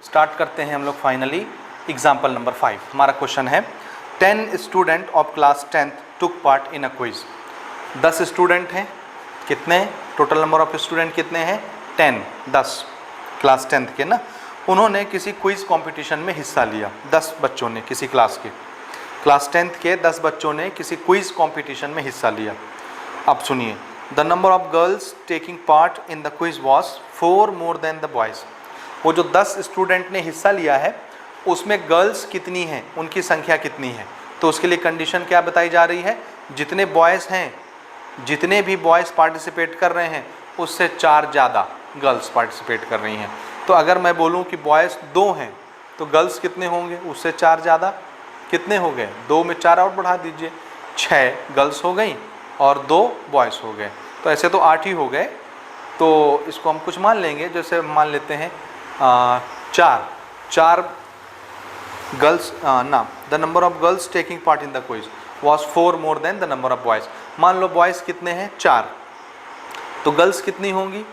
Start करते हैं हम लोग फाइनली एग्जाम्पल नंबर 5। हमारा क्वेश्चन है 10 student of class 10th took part in a quiz. 10 student हैं, कितने टोटल नंबर ऑफ स्टूडेंट कितने हैं? 10 क्लास 10th के ना, उन्होंने किसी क्विज कंपटीशन में हिस्सा लिया। 10 बच्चों ने किसी क्लास 10th के 10 बच्चों ने किसी क्विज कंपटीशन में हिस्सा लिया। अब सुनिए, the number of girls taking part in the quiz was 4 more than the boys. वो जो 10 स्टूडेंट ने हिस्सा लिया है उसमें गर्ल्स कितनी हैं, उनकी संख्या कितनी है? तो उसके लिए कंडीशन क्या बताई जा रही है? जितने बॉयज़ हैं, जितने भी बॉयज़ पार्टिसिपेट कर रहे हैं उससे 4 ज़्यादा गर्ल्स पार्टिसिपेट कर रही हैं। तो अगर मैं बोलूं कि बॉयज़ 2 हैं तो गर्ल्स कितने होंगे? उससे 4 ज़्यादा। कितने हो गए? 2 में 4 और बढ़ा दीजिए, 6 गर्ल्स हो गई और 2 बॉयज़ हो गए। तो ऐसे तो 8 ही हो गए। तो इसको हम कुछ मान लेंगे, जैसे मान लेते हैं 4 गर्ल्स ना, the number of girls taking part in the quiz was 4 more than the number of boys. मान लो बॉयज़ कितने हैं? 4, तो गर्ल्स कितनी होंगी?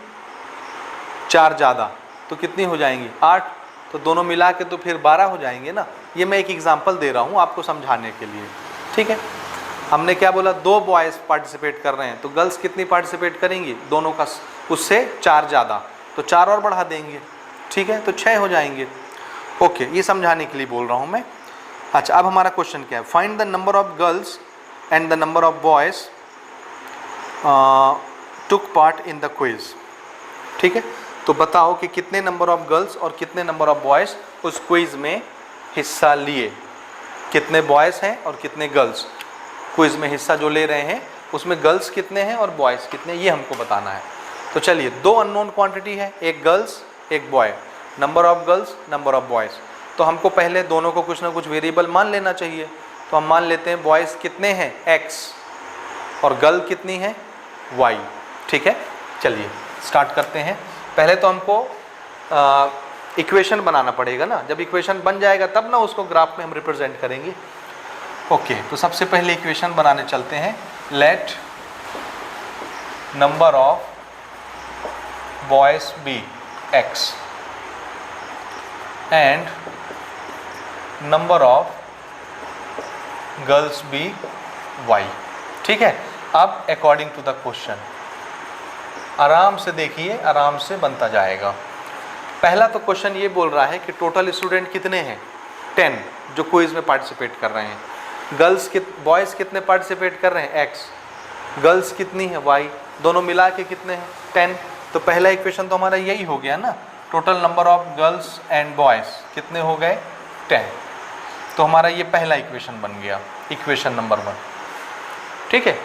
4 ज़्यादा, तो कितनी हो जाएंगी? 8। तो दोनों मिला के तो फिर 12 हो जाएंगे ना। ये मैं एक एग्जांपल दे रहा हूँ आपको समझाने के लिए, ठीक है। हमने क्या बोला? 2 बॉयज़ पार्टिसिपेट कर रहे हैं, तो गर्ल्स कितनी पार्टिसिपेट करेंगी? दोनों का उससे 4 ज़्यादा, तो 4 और बढ़ा देंगे, ठीक है, तो 6 हो जाएंगे। ओके, ये समझाने के लिए बोल रहा हूँ मैं। अच्छा, अब हमारा क्वेश्चन क्या है? Find the number of girls and the number of boys took part in the quiz. ठीक है, तो बताओ कि कितने नंबर ऑफ गर्ल्स और कितने नंबर ऑफ बॉयज़ उस क्विज में हिस्सा लिए। कितने बॉयज़ हैं और कितने गर्ल्स क्विज में हिस्सा जो ले रहे हैं, उसमें गर्ल्स कितने हैं और बॉयज़ कितने, ये हमको बताना है। तो चलिए, 2 अननोन क्वांटिटी है, एक गर्ल्स एक boy, number of girls number of boys. तो हमको पहले दोनों को कुछ ना कुछ वेरिएबल मान लेना चाहिए। तो हम मान लेते हैं बॉयज़ कितने हैं? x, और गर्ल कितनी है? y। ठीक है, चलिए स्टार्ट करते हैं। पहले तो हमको इक्वेशन बनाना पड़ेगा ना। जब इक्वेशन बन जाएगा तब ना उसको ग्राफ में हम रिप्रेजेंट करेंगे। ओके, तो सबसे पहले इक्वेशन बनाने चलते हैं। Let number of boys be x and number of girls be y। ठीक है, अब अकॉर्डिंग टू द क्वेश्चन, आराम से देखिए, आराम से बनता जाएगा। पहला तो क्वेश्चन ये बोल रहा है कि टोटल स्टूडेंट कितने हैं? 10 जो क्विज में पार्टिसिपेट कर रहे हैं। बॉयज़ कितने पार्टिसिपेट कर रहे हैं? x। गर्ल्स कितनी है? y। दोनों मिला के कितने हैं? 10। तो पहला इक्वेशन तो हमारा यही हो गया ना, total number of girls and boys कितने हो गए? 10। तो हमारा ये पहला इक्वेशन बन गया, इक्वेशन नंबर 1। ठीक है,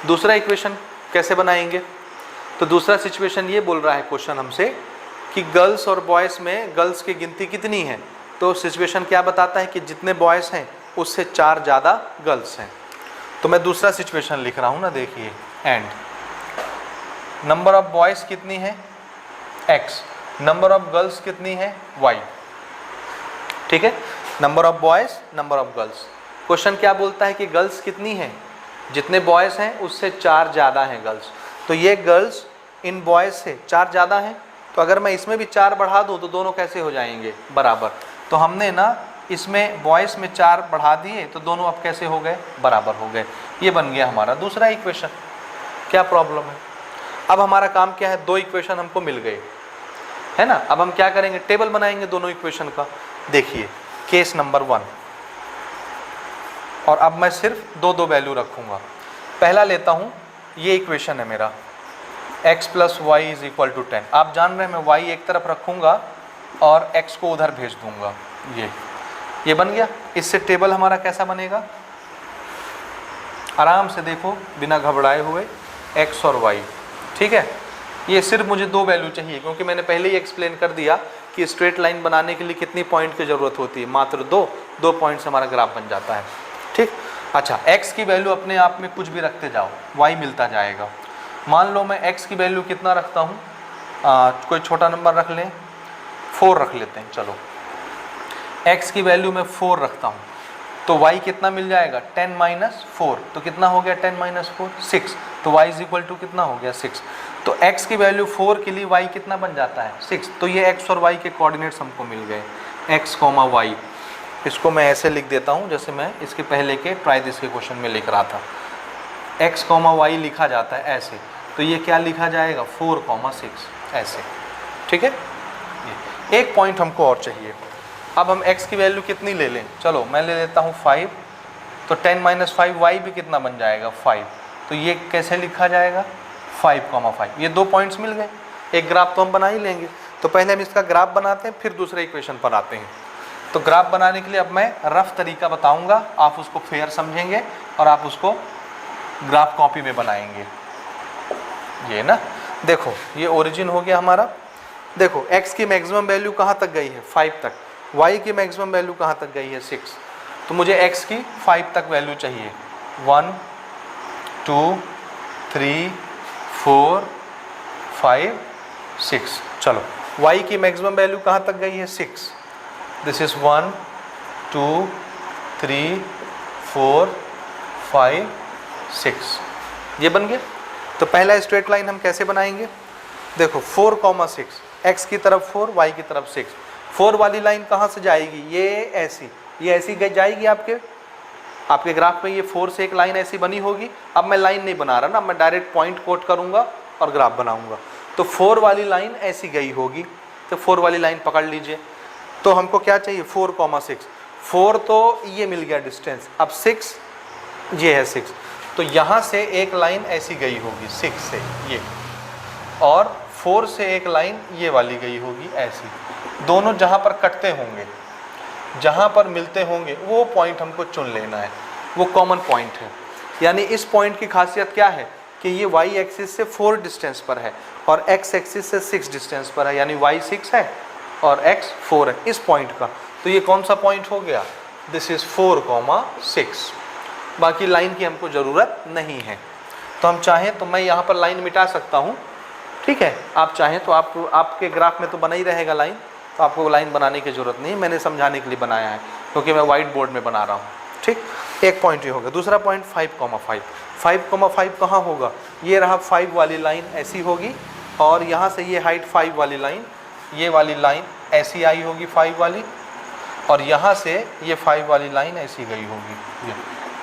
दूसरा इक्वेशन कैसे बनाएंगे? तो दूसरा सिचुएशन ये बोल रहा है क्वेश्चन हमसे कि गर्ल्स और बॉयज़ में गर्ल्स की गिनती कितनी है। तो सिचुएशन क्या बताता है कि जितने बॉयज़ हैं उससे 4 ज़्यादा गर्ल्स हैं। तो मैं दूसरा सिचुएशन लिख रहा हूँ ना, देखिए, एंड नंबर ऑफ बॉयज़ कितनी है? x, नंबर ऑफ गर्ल्स कितनी है? y। ठीक है, number of boys number of girls. Question क्या बोलता है कि गर्ल्स कितनी है? जितने बॉयज़ हैं उससे 4 ज़्यादा हैं गर्ल्स। तो ये गर्ल्स इन बॉयज़ से 4 ज़्यादा हैं। तो अगर मैं इसमें भी 4 बढ़ा दूं तो दोनों कैसे हो जाएंगे? बराबर। तो हमने ना इसमें बॉयज़ में 4 बढ़ा दिए तो दोनों अब कैसे हो गए? बराबर हो गए। ये बन गया हमारा दूसरा इक्वेशन। क्या प्रॉब्लम है? अब हमारा काम क्या है? 2 इक्वेशन हमको मिल गए, है ना। अब हम क्या करेंगे? टेबल बनाएंगे दोनों इक्वेशन का। देखिए, केस नंबर 1, और अब मैं सिर्फ 2 वैल्यू रखूँगा। पहला लेता हूँ, ये इक्वेशन है मेरा, x + y = 10। आप जान रहे हैं मैं y एक तरफ रखूँगा और x को उधर भेज दूँगा। ये बन गया। इससे टेबल हमारा कैसा बनेगा? आराम से देखो, बिना घबराए हुए, x और y। ठीक है, ये सिर्फ मुझे 2 वैल्यू चाहिए, क्योंकि मैंने पहले ही एक्सप्लेन कर दिया कि स्ट्रेट लाइन बनाने के लिए कितनी पॉइंट की ज़रूरत होती है? मात्र 2 पॉइंट से हमारा ग्राफ बन जाता है। ठीक, अच्छा, x की वैल्यू अपने आप में कुछ भी रखते जाओ, y मिलता जाएगा। मान लो मैं x की वैल्यू कितना रखता हूँ? कोई छोटा नंबर रख लें, 4 रख लेते हैं। चलो, x की वैल्यू मैं 4 रखता हूँ, तो y कितना मिल जाएगा? 10 - 4। तो कितना हो गया 10 - 4? 6। तो y = कितना हो गया? 6। तो x की वैल्यू 4 के लिए y कितना बन जाता है 6। तो ये x और y के कोऑर्डिनेट्स हमको मिल गए, x, y। इसको मैं ऐसे लिख देता हूँ जैसे मैं इसके पहले के ट्राई दिस के क्वेश्चन में लिख रहा था, x, y लिखा जाता है ऐसे। तो ये क्या लिखा जाएगा 4, 6 ऐसे। ठीक है, एक पॉइंट हमको और चाहिए। अब हम x की वैल्यू कितनी ले लें, चलो मैं ले लेता हूँ 5। तो 10 - 5 y भी कितना बन जाएगा 5। तो ये कैसे लिखा जाएगा 5, 5। ये 2 पॉइंट्स मिल गए, एक ग्राफ तो हम बना ही लेंगे। तो पहले हम इसका ग्राफ बनाते हैं, फिर दूसरे इक्वेशन पर आते हैं। तो ग्राफ बनाने के लिए अब मैं रफ तरीका बताऊंगा, आप उसको फेयर समझेंगे और आप उसको ग्राफ कॉपी में बनाएंगे। ये ना, देखो ये ओरिजिन हो गया हमारा। देखो x की मैक्सिमम वैल्यू कहाँ तक गई है 5 तक, y की मैक्सिमम वैल्यू कहाँ तक गई है 6। तो मुझे x की 5 तक वैल्यू चाहिए, 1, 2, 3, 4, 5, 6। चलो y की मैक्सिमम वैल्यू कहाँ तक गई है 6। This is 1, 2, 3, 4, 5, 6। ये बन गया। तो पहला स्ट्रेट लाइन हम कैसे बनाएंगे, देखो 4, 6, x की तरफ 4, y की तरफ 6। 4 वाली लाइन कहाँ से जाएगी, ये ऐसी जाएगी आपके ग्राफ में। ये 4 से एक लाइन ऐसी बनी होगी। अब मैं लाइन नहीं बना रहा ना, मैं डायरेक्ट पॉइंट कोट करूँगा और ग्राफ बनाऊँगा। तो 4 वाली लाइन ऐसी गई होगी, तो 4 वाली लाइन पकड़ लीजिए। तो हमको क्या चाहिए 4, 6। 4 तो ये मिल गया डिस्टेंस, अब 6 ये है 6। तो यहाँ से एक लाइन ऐसी गई होगी 6 से ये, और 4 से एक लाइन ये वाली गई होगी ऐसी। दोनों जहाँ पर कटते होंगे, जहाँ पर मिलते होंगे, वो पॉइंट हमको चुन लेना है, वो कॉमन पॉइंट है। यानी इस पॉइंट की खासियत क्या है कि ये y एक्सिस से 4 डिस्टेंस पर है और x एक्सिस से 6 डिस्टेंस पर है, यानी y 6 है और x 4 है इस पॉइंट का। तो ये कौन सा पॉइंट हो गया, दिस इज 4, 6। बाकी लाइन की हमको ज़रूरत नहीं है। तो हम चाहें तो मैं यहाँ पर लाइन मिटा सकता हूँ, ठीक है। आप चाहें तो आपके ग्राफ में तो बना ही रहेगा लाइन, तो आपको लाइन बनाने की ज़रूरत नहीं, मैंने समझाने के लिए बनाया है क्योंकि मैं वाइट बोर्ड में बना रहा हूँ। ठीक, एक पॉइंट ये होगा। दूसरा पॉइंट 5, 5। 5 कहाँ होगा, ये रहा 5 वाली लाइन ऐसी होगी और यहाँ से ये हाइट 5 वाली लाइन, ये वाली लाइन ऐसी आई होगी 5 वाली, और यहाँ से ये 5 वाली लाइन ऐसी गई होगी। ये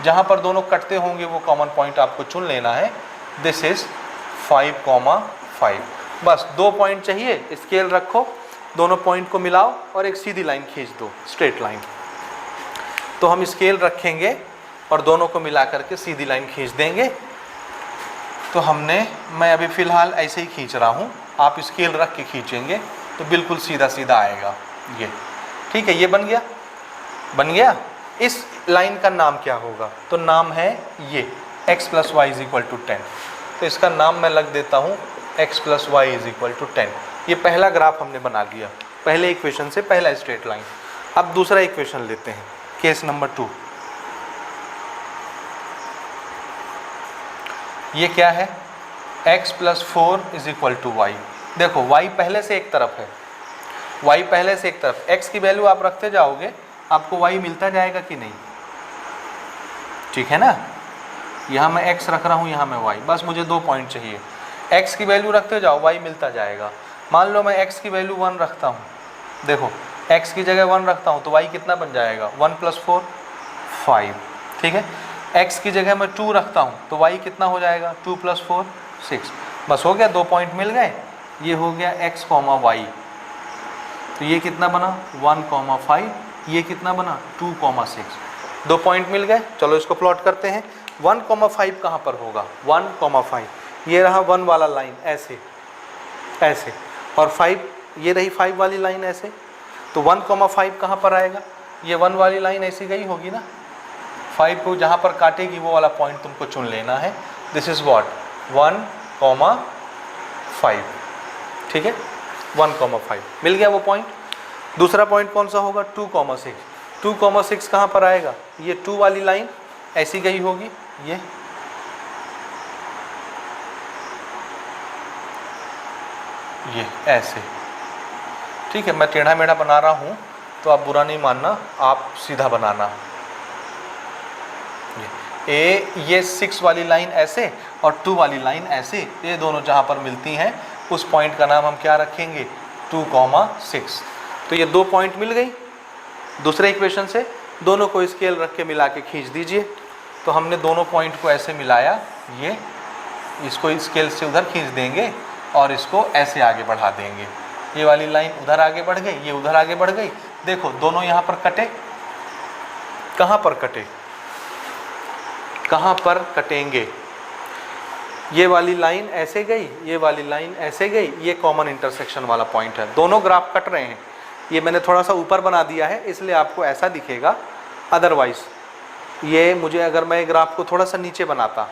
जहाँ पर दोनों कटते होंगे वो कॉमन पॉइंट आपको चुन लेना है। This is 5, 5। बस 2 पॉइंट चाहिए, स्केल रखो, दोनों पॉइंट को मिलाओ और एक सीधी लाइन खींच दो, स्ट्रेट लाइन। तो हम स्केल रखेंगे और दोनों को मिला करके सीधी लाइन खींच देंगे। तो मैं अभी फ़िलहाल ऐसे ही खींच रहा हूँ, आप स्केल रख के खींचेंगे तो बिल्कुल सीधा सीधा आएगा ये। ठीक है, ये बन गया। इस लाइन का नाम क्या होगा, तो नाम है ये x + y = 10। तो इसका नाम मैं लग देता हूँ x + y = 10। ये पहला ग्राफ हमने बना लिया, पहले इक्वेशन से पहला स्ट्रेट लाइन। अब दूसरा इक्वेशन लेते हैं, केस नंबर 2। ये क्या है, x + 4 = y। देखो y पहले से एक तरफ है, x की वैल्यू आप रखते जाओगे, आपको y मिलता जाएगा कि नहीं, ठीक है ना। यहाँ मैं x रख रहा हूँ, यहाँ मैं y, बस मुझे 2 पॉइंट चाहिए। x की वैल्यू रखते जाओ, y मिलता जाएगा। मान लो मैं x की वैल्यू 1 रखता हूँ, देखो x की जगह 1 रखता हूँ तो y कितना बन जाएगा, 1 + 4 5। ठीक है, x की जगह मैं 2 रखता हूँ तो y कितना हो जाएगा, 2 + 4 6। बस हो गया, 2 पॉइंट मिल गए। ये हो गया x, y। तो ये कितना बना 1, 5, ये कितना बना 2, 6। 2 पॉइंट मिल गए। चलो इसको प्लॉट करते हैं। 1, 5 कहाँ पर होगा, 1, 5, ये रहा 1 वाला लाइन ऐसे, और 5 ये रही 5 वाली लाइन ऐसे। तो 1, 5 कहाँ पर आएगा, ये 1 वाली लाइन ऐसी गई होगी ना, 5 को जहाँ पर काटेगी वो वाला पॉइंट तुमको चुन लेना है। This is what 1, 5। ठीक है, 1, 5 मिल गया वो पॉइंट। दूसरा पॉइंट कौन सा होगा, 2, 6। 2, 6 कहाँ पर आएगा, ये 2 वाली लाइन ऐसी गई होगी, ये ऐसे। ठीक है, मैं टेढ़ा मेढ़ा बना रहा हूँ तो आप बुरा नहीं मानना, आप सीधा बनाना। ये 6 वाली लाइन ऐसे और 2 वाली लाइन ऐसे, ये दोनों जहाँ पर मिलती हैं उस पॉइंट का नाम हम क्या रखेंगे, 2,6। तो ये 2 पॉइंट मिल गई दूसरे इक्वेशन से, दोनों को स्केल रख के मिला के खींच दीजिए। तो हमने दोनों पॉइंट को ऐसे मिलाया, ये इसको स्केल से उधर खींच देंगे और इसको ऐसे आगे बढ़ा देंगे। ये वाली लाइन उधर आगे बढ़ गई, ये उधर आगे बढ़ गई। देखो दोनों यहाँ पर कटे, कहाँ पर कटे, कहाँ पर कटेंगे, ये वाली लाइन ऐसे गई, ये वाली लाइन ऐसे गई, ये कॉमन इंटरसेक्शन वाला पॉइंट है। दोनों ग्राफ कट रहे हैं। ये मैंने थोड़ा सा ऊपर बना दिया है इसलिए आपको ऐसा दिखेगा, अदरवाइज ये मुझे अगर मैं ग्राफ को थोड़ा सा नीचे बनाता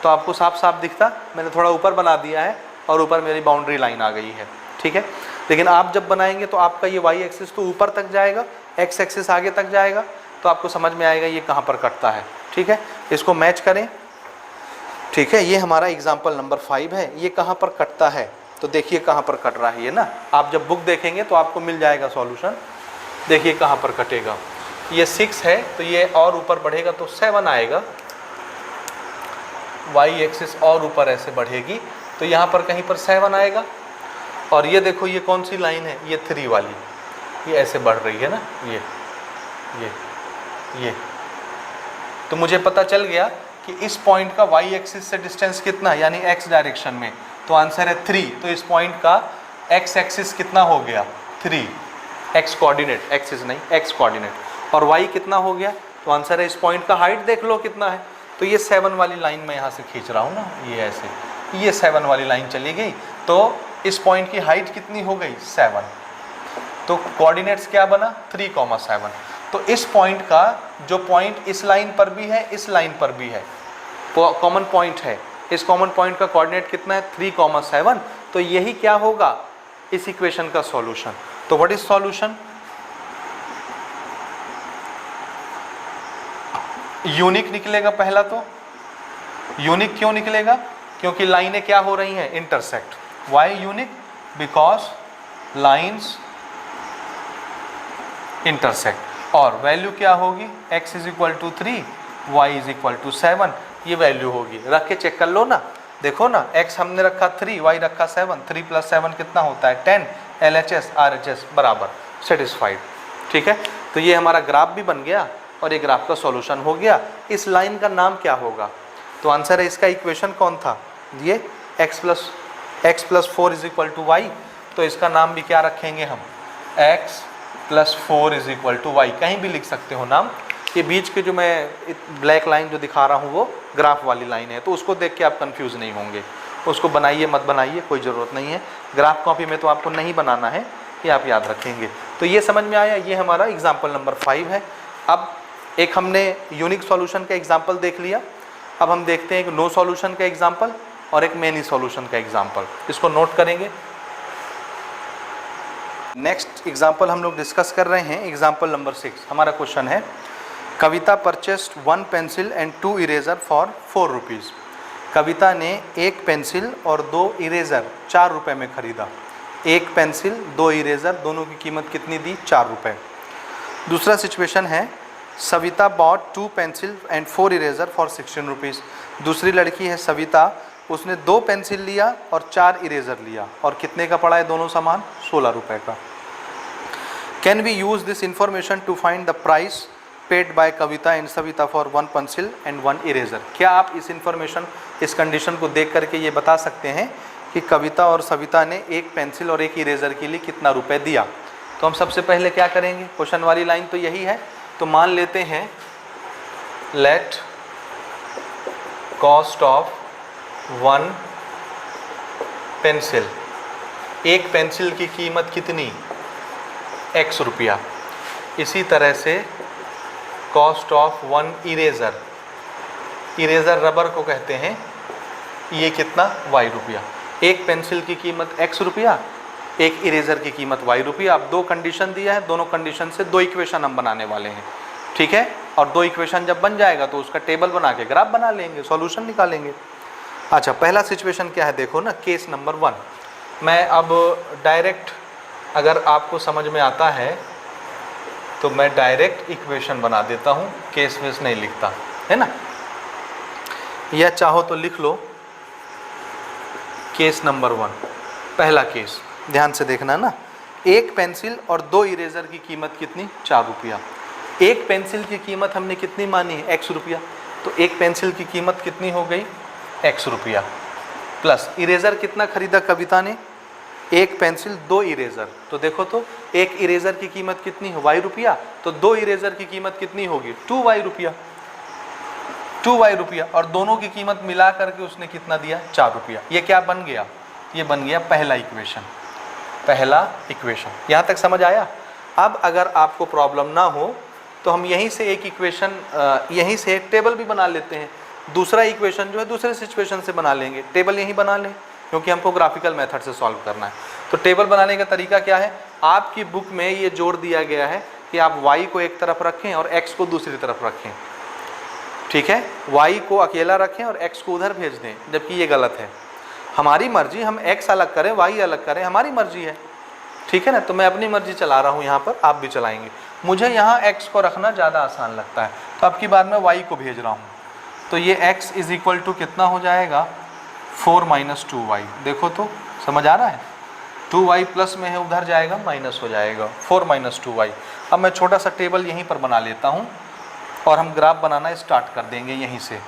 तो आपको साफ साफ दिखता। मैंने थोड़ा ऊपर बना दिया है और ऊपर मेरी बाउंड्री लाइन आ गई है, ठीक है। लेकिन आप जब बनाएंगे तो आपका ये वाई एक्सिस तो ऊपर तक जाएगा, एक्स एक्सिस आगे तक जाएगा, तो आपको समझ में आएगा ये कहाँ पर कटता है, ठीक है। इसको मैच करें, ठीक है। ये हमारा एग्जाम्पल नंबर 5 है। ये कहाँ पर कटता है तो देखिए कहाँ पर कट रहा है ये ना, आप जब बुक देखेंगे तो आपको मिल जाएगा सॉल्यूशन। देखिए कहाँ पर कटेगा, ये 6 है तो ये और ऊपर बढ़ेगा तो 7 आएगा, वाई एक्सिस और ऊपर ऐसे बढ़ेगी तो यहाँ पर कहीं पर 7 आएगा। और ये देखो ये कौन सी लाइन है, ये 3 वाली, ये ऐसे बढ़ रही है ना, ये तो मुझे पता चल गया कि इस पॉइंट का वाई एक्सिस से डिस्टेंस कितना है, यानी एक्स डायरेक्शन में, तो आंसर है 3। तो इस पॉइंट का एक्स एक्सिस कितना हो गया, 3, एक्स कोऑर्डिनेट, एक्सिस नहीं एक्स कोऑर्डिनेट। और वाई कितना हो गया, तो आंसर है इस पॉइंट का हाइट देख लो कितना है। तो ये 7 वाली लाइन मैं यहाँ से खींच रहा हूँ ना, ये ऐसे, ये 7 वाली लाइन चली गई तो इस पॉइंट की हाइट कितनी हो गई, 7। तो कोऑर्डिनेट्स क्या बना, 3,7। तो इस पॉइंट का जो पॉइंट इस लाइन पर भी है, इस लाइन पर भी है, कॉमन पॉइंट है, इस कॉमन पॉइंट का कोऑर्डिनेट कितना है, 3,7। तो यही क्या होगा इस इक्वेशन का सॉल्यूशन। तो व्हाट इज सॉल्यूशन, यूनिक निकलेगा पहला। तो यूनिक क्यों निकलेगा, क्योंकि लाइनें क्या हो रही हैं, intersect. Why unique, because lines intersect. और वैल्यू क्या होगी, x is equal to 3, y is equal to 7, ये वैल्यू होगी। रख के चेक कर लो ना, देखो ना, x हमने रखा 3, y रखा 7, 3 + 7 कितना होता है 10, LHS RHS बराबर सेटिस्फाइड, ठीक है। तो ये हमारा ग्राफ भी बन गया और ये ग्राफ का सॉल्यूशन हो गया। इस लाइन का नाम क्या होगा, तो आंसर है इसका इक्वेशन कौन था, ये x + 4 is equal to y। तो इसका नाम भी क्या रखेंगे हम, x + 4 is equal to y, कहीं भी लिख सकते हो नाम। ये बीच के जो मैं ब्लैक लाइन जो दिखा रहा हूँ वो ग्राफ वाली लाइन है, तो उसको देख के आप कंफ्यूज नहीं होंगे, उसको बनाइए मत बनाइए, कोई ज़रूरत नहीं है। ग्राफ कॉपी में तो आपको नहीं बनाना है, ये आप याद रखेंगे। तो ये समझ में आया, ये हमारा एग्जाम्पल नंबर 5 है। अब एक हमने यूनिक सॉल्यूशन का एग्जाम्पल देख लिया, अब हम देखते हैं एक नो सॉल्यूशन का एग्जाम्पल और एक मेनी सॉल्यूशन का एग्जाम्पल, इसको नोट करेंगे। नेक्स्ट एग्जाम्पल हम लोग डिस्कस कर रहे हैं, एग्जाम्पल नंबर 6। हमारा क्वेश्चन है, Kavita purchased 1 pencil and 2 eraser for 4 rupees. Kavita ने 1 पेंसिल और 2 इरेजर 4 रुपये में ख़रीदा। 1 पेंसिल 2 इरेजर दोनों की कीमत कितनी दी, 4 रुपये। दूसरा सिचुएशन है, Savita bought 2 pencil and 4 eraser for 16 rupees. दूसरी लड़की है सविता, उसने 2 पेंसिल लिया और 4 इरेजर लिया, और कितने का पड़ा है दोनों सामान, 16 रुपये का। Can we use this information to find the price paid by Kavita and Savita for 1 pencil and 1 eraser. क्या आप इस इंफॉर्मेशन, इस कंडीशन को देख करके ये बता सकते हैं कि कविता और सविता ने 1 पेंसिल और 1 इरेजर के लिए कितना रुपए दिया। तो हम सबसे पहले क्या करेंगे, क्वेश्चन वाली लाइन तो यही है, तो मान लेते हैं let cost of 1 pencil, 1 pencil की कीमत कितनी, x रुपया। इसी तरह से cost of 1 eraser, eraser rubber को कहते हैं, ये कितना, y रुपया। 1 पेंसिल की कीमत x रुपया, 1 इरेज़र की कीमत y रुपया। अब 2 कंडीशन दिया है, दोनों कंडीशन से 2 इक्वेशन हम बनाने वाले हैं, ठीक है। और 2 इक्वेशन जब बन जाएगा तो उसका टेबल बना के ग्राफ बना लेंगे, सॉल्यूशन निकालेंगे। अच्छा, पहला सिचुएशन क्या है, देखो ना, केस नंबर 1। मैं अब डायरेक्ट, अगर आपको समझ में आता है तो मैं डायरेक्ट इक्वेशन बना देता हूँ, केस वेस नहीं लिखता, है ना। या चाहो तो लिख लो केस नंबर 1। पहला केस ध्यान से देखना ना, एक पेंसिल और 2 इरेजर की कीमत कितनी, 4 रुपया। एक पेंसिल की कीमत हमने कितनी मानी है, x रुपया, तो एक पेंसिल की कीमत कितनी हो गई, x रुपया, प्लस इरेजर कितना खरीदा कविता ने, एक पेंसिल 2 इरेजर, तो देखो तो एक इरेजर की कीमत कितनी है, y रुपया, तो 2 इरेजर की कीमत कितनी होगी, 2y रुपया, 2y रुपया, और दोनों की कीमत मिला करके उसने कितना दिया, 4 रुपया। ये क्या बन गया, ये बन गया पहला इक्वेशन। पहला इक्वेशन यहाँ तक समझ आया। अब अगर आपको प्रॉब्लम ना हो तो हम यहीं से एक इक्वेशन, यहीं से एक टेबल भी बना लेते हैं। दूसरा इक्वेशन जो है दूसरे सिचुएशन से बना लेंगे, टेबल यहीं बना लें, क्योंकि हमको ग्राफिकल मेथड से सॉल्व करना है। तो टेबल बनाने का तरीका क्या है, आपकी बुक में ये जोड़ दिया गया है कि आप y को एक तरफ रखें और x को दूसरी तरफ रखें, ठीक है, y को अकेला रखें और x को उधर भेज दें, जबकि ये गलत है। हमारी मर्जी, हम x अलग करें y अलग करें, हमारी मर्जी है, ठीक है ना। तो मैं अपनी मर्जी चला रहा हूँ यहाँ पर, आप भी चलाएंगे। मुझे यहाँ x को रखना ज़्यादा आसान लगता है, तो अब की बार मैं y को भेज रहा हूँ। तो ये x इज इक्वल टू कितना हो जाएगा, 4 माइनस 2y। देखो तो समझ आ रहा है, 2y प्लस में है, उधर जाएगा माइनस हो जाएगा, 4 माइनस 2y। अब मैं छोटा सा टेबल यहीं पर बना लेता हूँ और हम ग्राफ बनाना स्टार्ट कर देंगे यहीं से,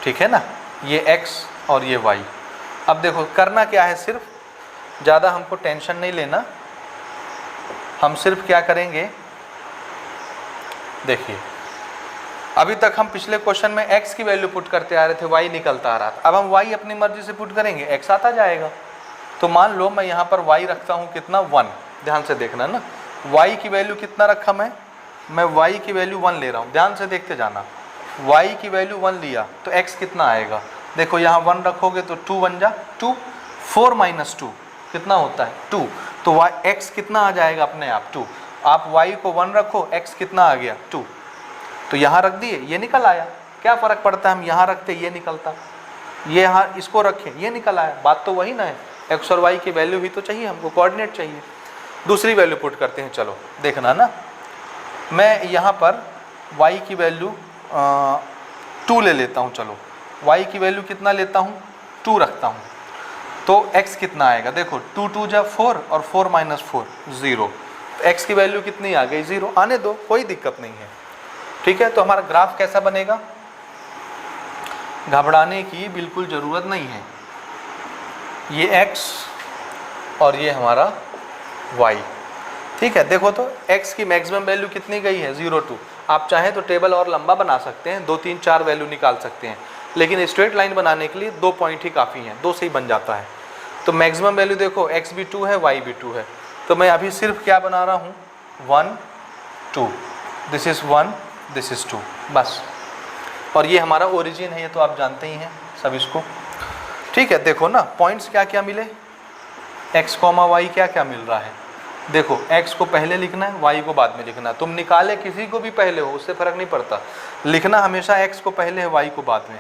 ठीक है ना। ये x और ये y। अब देखो करना क्या है, सिर्फ ज़्यादा हमको टेंशन नहीं लेना, हम सिर्फ क्या करेंगे, देखिए अभी तक हम पिछले क्वेश्चन में x की वैल्यू पुट करते आ रहे थे, y निकलता आ रहा था। अब हम y अपनी मर्जी से पुट करेंगे, x आता जाएगा। तो मान लो मैं यहाँ पर y रखता हूँ कितना, 1। ध्यान से देखना ना, y की वैल्यू कितना रखा मैं y की वैल्यू 1 ले रहा हूँ, ध्यान से देखते जाना। y की वैल्यू 1 लिया तो x कितना आएगा, देखो यहाँ 1 रखोगे तो 2 बन जा 2, 4 माइनस 2 कितना होता है, 2। तो x कितना आ जाएगा अपने आप, 2। आप y को 1 रखो, x कितना आ गया, 2। तो यहाँ रख दिए, ये निकल आया। क्या फ़र्क पड़ता है, हम यहाँ रखते ये निकलता, ये यहाँ इसको रखें ये निकल आया। बात तो वही ना है, x और y की वैल्यू भी तो चाहिए हमको, कोऑर्डिनेट चाहिए। दूसरी वैल्यू पुट करते हैं, चलो देखना ना। मैं यहाँ पर y की वैल्यू 2 ले लेता हूँ, चलो y की वैल्यू कितना लेता हूँ, 2 रखता हूँ। तो x कितना आएगा, देखो 2 2 जा 4 और 4 माइनस 4 0। तो x की वैल्यू कितनी आ गई, 0। आने दो, कोई दिक्कत नहीं है, ठीक है। तो हमारा ग्राफ कैसा बनेगा, घबराने की बिल्कुल ज़रूरत नहीं है। ये x और ये हमारा y, ठीक है। देखो तो x की मैक्सिमम वैल्यू कितनी गई है, 0 2। आप चाहें तो टेबल और लंबा बना सकते हैं, 2 3 4 वैल्यू निकाल सकते हैं, लेकिन स्ट्रेट लाइन बनाने के लिए 2 पॉइंट ही काफ़ी हैं, 2 से ही बन जाता है। तो मैक्सिमम वैल्यू देखो x भी 2 है, y भी 2 है। तो मैं अभी सिर्फ क्या बना रहा हूँ, 1 2, दिस इज़ 1 दिस इज़ 2, बस। और ये हमारा ओरिजिन है, ये तो आप जानते ही हैं सब इसको, ठीक है। देखो ना पॉइंट्स क्या क्या मिले, x, y क्या क्या मिल रहा है। देखो x को पहले लिखना है, y को बाद में लिखना है। तुम निकाले किसी को भी पहले हो, उससे फ़र्क नहीं पड़ता, लिखना हमेशा x को पहले है, y को बाद में,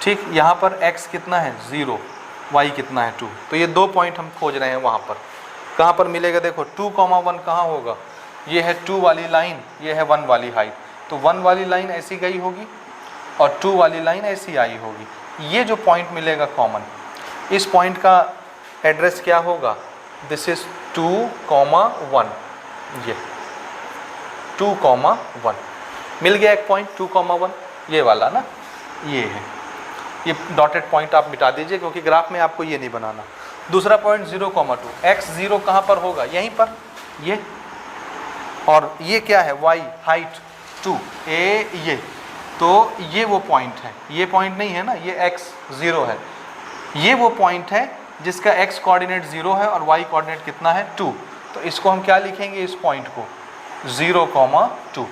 ठीक। यहाँ पर x कितना है, 0, y कितना है, 2। तो ये 2 पॉइंट हम खोज रहे हैं वहाँ पर। कहाँ पर मिलेगा, देखो 2, 1 कहाँ होगा, ये है 2 वाली लाइन, ये है 1 वाली हाइट। तो 1 वाली लाइन ऐसी गई होगी और 2 वाली लाइन ऐसी आई होगी। ये जो पॉइंट मिलेगा कॉमन, इस पॉइंट का एड्रेस क्या होगा, दिस इज़ 2, 1, ये 2, 1 मिल गया एक पॉइंट, 2, 1 ये वाला ना, ये है। ये डॉटेड पॉइंट आप मिटा दीजिए, क्योंकि ग्राफ में आपको ये नहीं बनाना। दूसरा पॉइंट 0, 2, x 0 कहाँ पर होगा, यहीं पर, ये। और ये क्या है, y हाइट 2 ये, तो ये वो पॉइंट है, ये पॉइंट नहीं है ना, ये x 0 है। ये वो पॉइंट है जिसका x कोऑर्डिनेट 0 है और y कोऑर्डिनेट कितना है, 2। तो इसको हम क्या लिखेंगे, इस पॉइंट को 0, 2।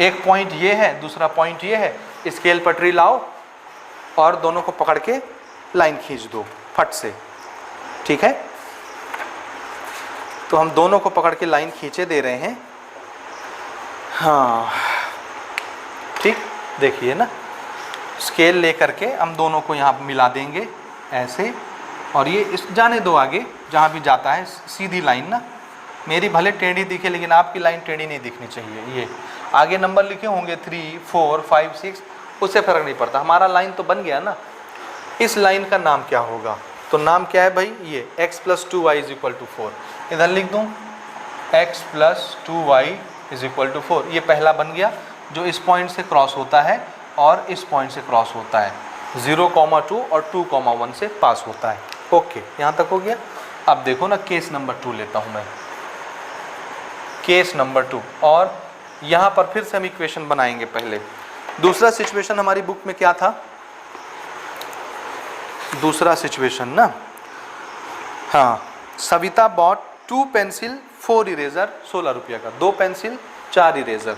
एक पॉइंट ये है, दूसरा पॉइंट ये है। स्केल पटरी लाओ और दोनों को पकड़ के लाइन खींच दो फट से, ठीक है। तो हम दोनों को पकड़ के लाइन खींचे दे रहे हैं, हाँ ठीक। देखिए ना, स्केल लेकर के हम दोनों को यहाँ मिला देंगे ऐसे, और ये इस जाने दो आगे जहाँ भी जाता है, सीधी लाइन ना। मेरी भले टेढ़ी दिखे, लेकिन आपकी लाइन टेढ़ी नहीं दिखनी चाहिए। ये आगे नंबर लिखे होंगे 3, 4, 5, 6, उससे फ़र्क नहीं पड़ता, हमारा लाइन तो बन गया ना। इस लाइन का नाम क्या होगा? तो नाम क्या है भाई? ये x + 2y = 4। इधर लिख दूँ x + 2y = 4। ये पहला बन गया जो इस पॉइंट से क्रॉस होता है और इस पॉइंट से क्रॉस होता है, 0,2 और 2,1 से पास होता है। ओके, यहाँ तक हो गया। अब देखो ना, केस नंबर 2 लेता हूँ मैं, केस नंबर 2। और यहाँ पर फिर से हम इक्वेशन बनाएंगे। पहले दूसरा सिचुएशन हमारी बुक में क्या था? दूसरा सिचुएशन ना, हाँ, सविता बॉट 2 पेंसिल 4 इरेजर 16 रुपये का। 2 पेंसिल 4 इरेजर,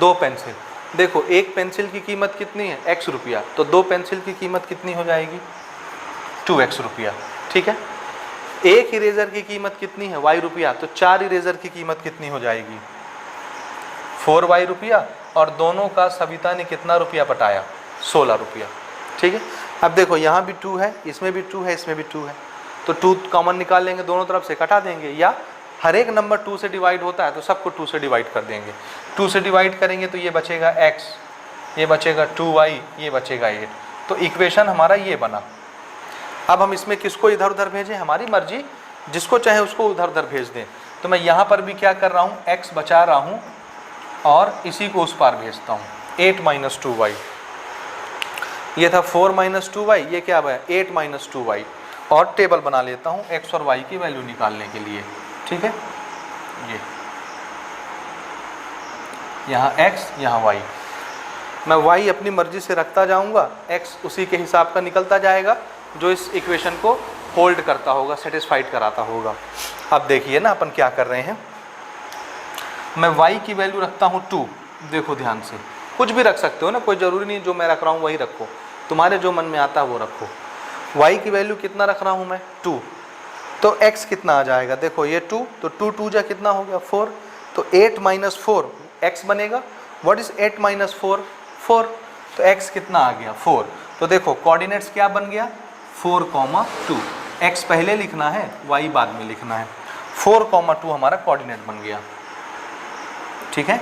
2 पेंसिल। देखो एक पेंसिल की कीमत कितनी है? x रुपया, तो 2 पेंसिल की कीमत कितनी हो जाएगी? 2x रुपया। ठीक है। एक इरेजर की कीमत कितनी है? y रुपया, तो 4 इरेजर की कीमत कितनी हो जाएगी? 4y रुपया। और दोनों का सविता ने कितना रुपया पटाया? 16 रुपया। ठीक है। अब देखो यहाँ भी 2 है, इसमें भी 2 है, इसमें भी 2 है, तो 2 कॉमन निकाल लेंगे, दोनों तरफ से कटा देंगे, या हर एक नंबर 2 से डिवाइड होता है तो सबको 2 से डिवाइड कर देंगे। 2 से डिवाइड करेंगे तो ये बचेगा x, ये बचेगा 2y, ये बचेगा 8। तो इक्वेशन हमारा ये बना। अब हम इसमें किसको इधर उधर भेजें? हमारी मर्जी, जिसको चाहे उसको उधर उधर भेज दें। तो मैं यहाँ पर भी क्या कर रहा हूँ? x बचा रहा हूँ और इसी को उस पार भेजता हूँ। 8 - 2y, ये था 4 - 2y, ये क्या है? 8 - 2y। और टेबल बना लेता हूँ x और y की वैल्यू निकालने के लिए। ठीक है, ये यहाँ x, यहाँ y। मैं y अपनी मर्जी से रखता जाऊँगा, x उसी के हिसाब का निकलता जाएगा जो इस इक्वेशन को होल्ड करता होगा, सेटिस्फाइड कराता होगा। अब देखिए ना अपन क्या कर रहे हैं। मैं y की वैल्यू रखता हूँ 2। देखो ध्यान से, कुछ भी रख सकते हो ना, कोई ज़रूरी नहीं जो मैं रख रहा हूँ वही रखो, तुम्हारे जो मन में आता है वो रखो। y की वैल्यू कितना रख रहा हूँ मैं? 2। तो x कितना आ जाएगा? देखो ये 2, तो 2 2 जा कितना हो गया? 4। तो 8 - 4 x बनेगा। What is 8 - 4? 4। तो x कितना आ गया? 4। तो देखो कोऑर्डिनेट्स क्या बन गया? 4,2। x पहले लिखना है, y बाद में लिखना है। 4,2 हमारा कोऑर्डिनेट बन गया। ठीक है,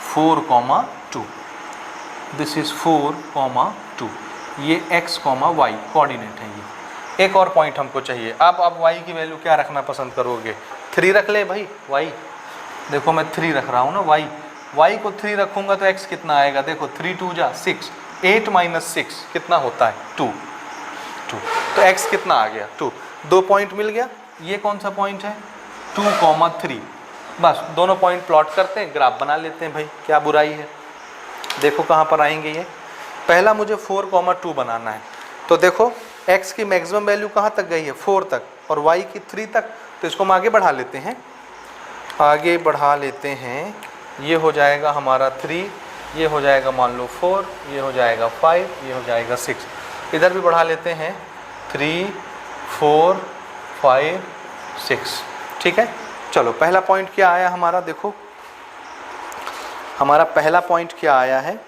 4,2। This is 4,2। ये x, y कोऑर्डिनेट है ये। एक और पॉइंट हमको चाहिए। अब y की वैल्यू क्या रखना पसंद करोगे? 3 रख ले भाई y। देखो मैं 3 रख रहा हूँ ना, y को 3 रखूँगा तो x कितना आएगा? देखो 3 2 जा 6, 8 - 6 कितना होता है? 2। तो x कितना आ गया? 2। 2 पॉइंट मिल गया। ये कौन सा पॉइंट है? 2,3। बस दोनों पॉइंट प्लॉट करते हैं, ग्राफ बना लेते हैं भाई, क्या बुराई है। देखो कहाँ पर आएंगे ये। पहला मुझे 4,2 बनाना है, तो देखो x की मैक्सिमम वैल्यू कहाँ तक गई है? 4 तक, और y की 3 तक। तो इसको हम आगे बढ़ा लेते हैं, आगे बढ़ा लेते हैं। ये हो जाएगा हमारा 3, ये हो जाएगा मान लो 4, ये हो जाएगा 5, ये हो जाएगा 6। इधर भी बढ़ा लेते हैं 3 4 5 6। ठीक है, चलो पहला पॉइंट क्या आया हमारा? देखो हमारा पहला पॉइंट क्या आया है,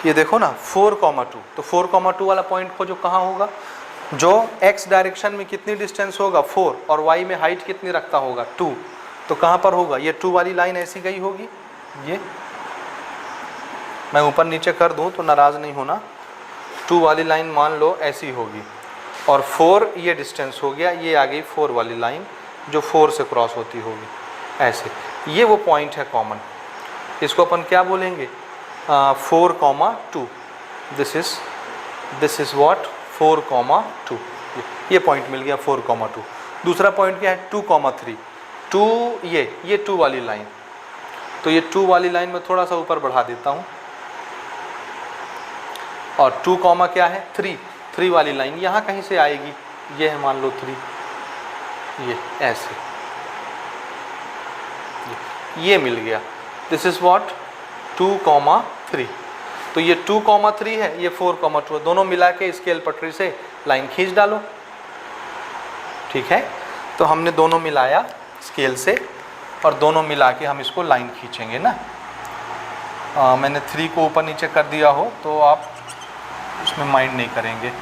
ये देखो ना 4,2। तो 4,2 वाला पॉइंट को जो कहाँ होगा? जो x डायरेक्शन में कितनी डिस्टेंस होगा? 4, और y में हाइट कितनी रखता होगा? 2। तो कहाँ पर होगा? ये 2 वाली लाइन ऐसी गई होगी। ये मैं ऊपर नीचे कर दूँ तो नाराज़ नहीं होना। 2 वाली लाइन मान लो ऐसी होगी, और 4 ये डिस्टेंस हो गया, ये आ गई 4 वाली लाइन जो 4 से क्रॉस होती होगी ऐसे। ये वो पॉइंट है कॉमन, इसको अपन क्या बोलेंगे? 4,2। This is what? 4,2। ये पॉइंट मिल गया 4,2। दूसरा पॉइंट क्या है? 2,3। 2 ये 2 वाली लाइन, तो ये 2 वाली लाइन में थोड़ा सा ऊपर बढ़ा देता हूँ, और 2, क्या है? 3 वाली लाइन यहाँ कहीं से आएगी। ये है मान लो 3, ये ऐसे, ये मिल गया। This is what? 2,3। तो ये 2,3 है, ये 4,2 है। दोनों मिला के स्केल पटरी से लाइन खींच डालो। ठीक है, तो हमने दोनों मिलाया स्केल से, और दोनों मिला के हम इसको लाइन खींचेंगे ना। मैंने 3 को ऊपर नीचे कर दिया हो तो आप उसमें माइंड नहीं करेंगे।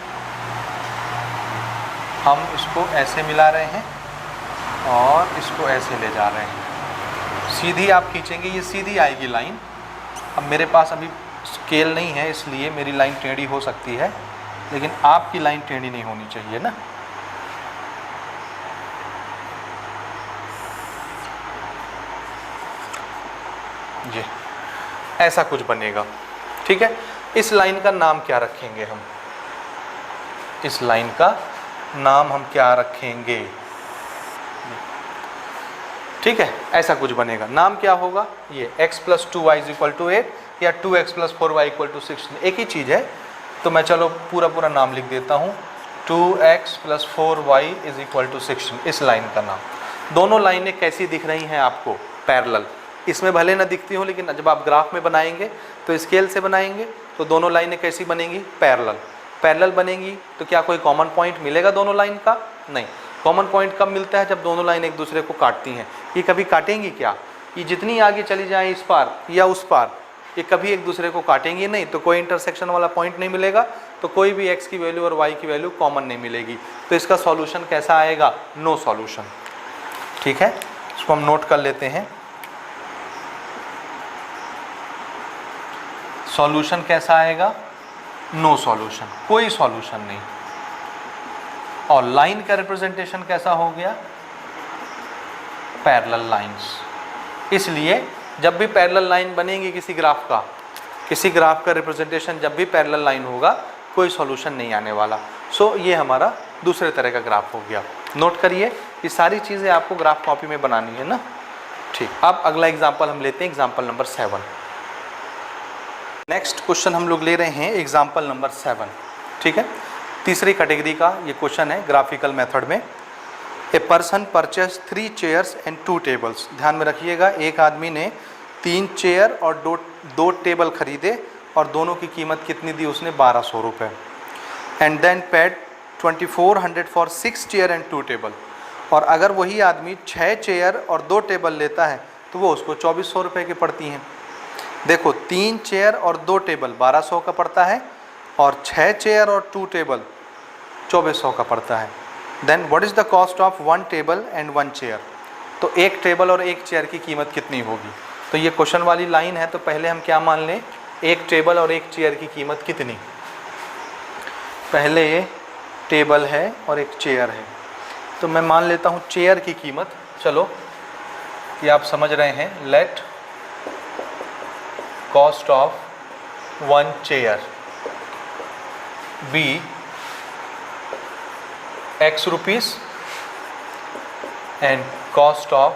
हम इसको ऐसे मिला रहे हैं और इसको ऐसे ले जा रहे हैं। सीधी आप खींचेंगे, ये सीधी आएगी लाइन, अब मेरे पास अभी स्केल नहीं है, इसलिए मेरी लाइन टेढ़ी हो सकती है, लेकिन आपकी लाइन टेढ़ी नहीं होनी चाहिए ना। जी ऐसा कुछ बनेगा, ठीक है। इस लाइन का नाम क्या रखेंगे हम? इस लाइन का नाम हम क्या रखेंगे? ठीक है, ऐसा कुछ बनेगा। नाम क्या होगा? ये x + 2y = 8 या 2x + 4y = 16, एक ही चीज़ है। तो मैं चलो पूरा नाम लिख देता हूँ, 2x + 4y = 16, इस लाइन का नाम। दोनों लाइनें कैसी दिख रही हैं आपको? पैरेलल। इसमें भले ना दिखती हो, लेकिन जब आप ग्राफ में बनाएंगे तो स्केल से बनाएंगे तो दोनों लाइनें कैसी बनेंगी? पैरेलल। पैरेलल बनेंगी तो क्या कोई कॉमन पॉइंट मिलेगा दोनों लाइन का? नहीं। कॉमन पॉइंट कब मिलता है? जब दोनों लाइन एक दूसरे को काटती हैं। ये कभी काटेंगी क्या? ये जितनी आगे चली जाए इस पार या उस पार, ये कभी एक दूसरे को काटेंगी नहीं, तो कोई इंटरसेक्शन वाला पॉइंट नहीं मिलेगा, तो कोई भी x की वैल्यू और y की वैल्यू कॉमन नहीं मिलेगी। तो इसका सॉल्यूशन कैसा आएगा? No solution. ठीक है, इसको हम नोट कर लेते हैं। सॉल्यूशन कैसा आएगा? नो सॉल्यूशन, कोई सॉल्यूशन नहीं। और लाइन का रिप्रेजेंटेशन कैसा हो गया? Parallel lines. इसलिए जब भी पैरेलल लाइन बनेगी किसी ग्राफ का रिप्रेजेंटेशन जब भी पैरेलल लाइन होगा, कोई सॉल्यूशन नहीं आने वाला। सो ये हमारा दूसरे तरह का ग्राफ हो गया। नोट करिए, ये सारी चीज़ें आपको ग्राफ कॉपी में बनानी है ना। ठीक, अब अगला एग्जाम्पल हम लेते हैं, एग्जाम्पल नंबर 7। नेक्स्ट क्वेश्चन हम लोग ले रहे हैं एग्जाम्पल नंबर 7। ठीक है, तीसरी कैटेगरी का ये क्वेश्चन है ग्राफिकल मेथड में। A person purchase 3 chairs and 2 tables. ध्यान में रखिएगा, एक आदमी ने 3 चेयर और दो टेबल खरीदे और दोनों की कीमत कितनी दी उसने? 1200 रुपये। And then paid 2400 for 6 chair and 2 table. और अगर वही आदमी 6 चेयर और 2 टेबल लेता है तो वो उसको 2400 रुपये की पड़ती हैं। देखो, 3 चेयर और 2 टेबल 1200 का पड़ता है और 6 चेयर और 2 टेबल 2400 का पड़ता है। Then what is the cost of 1 table and 1 chair? तो एक टेबल और एक चेयर की कीमत कितनी होगी? तो ये क्वेश्चन वाली लाइन है, तो पहले हम क्या मान लें? एक टेबल और एक चेयर की कीमत कितनी? पहले ये टेबल है और एक चेयर है, तो मैं मान लेता हूँ चेयर की कीमत। चलो, ये आप समझ रहे हैं। Let cost of 1 chair be x rupees and cost of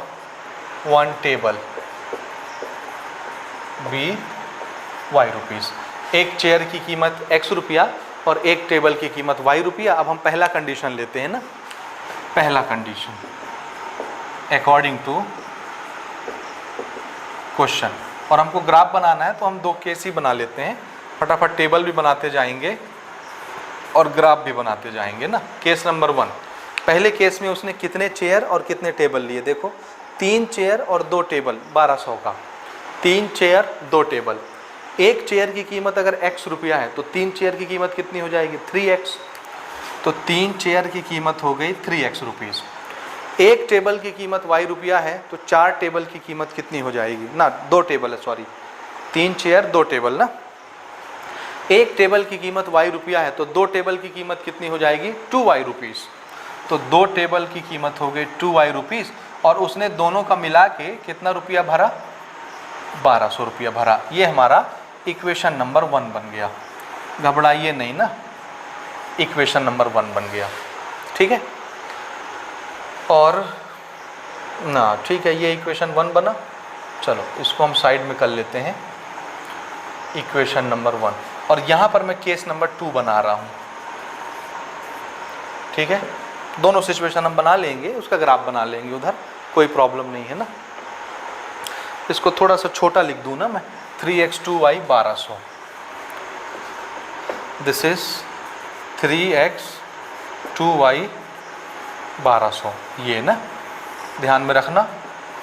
1 table be y rupees. एक चेयर की कीमत x रुपया और एक टेबल की कीमत y रुपया। अब हम पहला कंडीशन लेते हैं ना, पहला कंडीशन अकॉर्डिंग टू क्वेश्चन। और हमको ग्राफ बनाना है तो हम 2 केस ही बना लेते हैं, फटाफट टेबल भी बनाते जाएंगे और ग्राफ भी बनाते जाएंगे ना। केस नंबर 1, पहले केस में उसने कितने चेयर और कितने टेबल लिए? देखो, 3 चेयर और 2 टेबल 1200 का। 3 चेयर 2 टेबल, एक चेयर की कीमत अगर x रुपया है तो 3 चेयर की कीमत कितनी हो जाएगी? 3x। तो 3 चेयर की कीमत हो गई 3x रुपीज़। एक टेबल की कीमत y रुपया है तो 4 टेबल की कीमत कितनी हो जाएगी? ना, 2 टेबल है, सॉरी, 3 चेयर 2 टेबल ना। एक टेबल की कीमत y रुपया है तो 2 टेबल की कीमत कितनी हो जाएगी? 2y rupees. तो 2 टेबल की कीमत हो गई 2y रुपीज़ और उसने दोनों का मिला के कितना रुपया भरा? 1200 रुपया भरा। ये हमारा इक्वेशन नंबर 1 बन गया। घबराइए नहीं ना, इक्वेशन नंबर 1 बन गया। ठीक है, और ना, ठीक है, ये इक्वेशन 1 बना। चलो इसको हम साइड में कर लेते हैं, इक्वेशन नंबर 1। और यहाँ पर मैं केस नंबर 2 बना रहा हूँ। ठीक है, दोनों सिचुएशन हम बना लेंगे, उसका ग्राफ बना लेंगे उधर, कोई प्रॉब्लम नहीं है ना। इसको थोड़ा सा छोटा लिख दूँ ना मैं, 3x2y 1200, दिस इज 3x2y 1200, ये ना, ध्यान में रखना,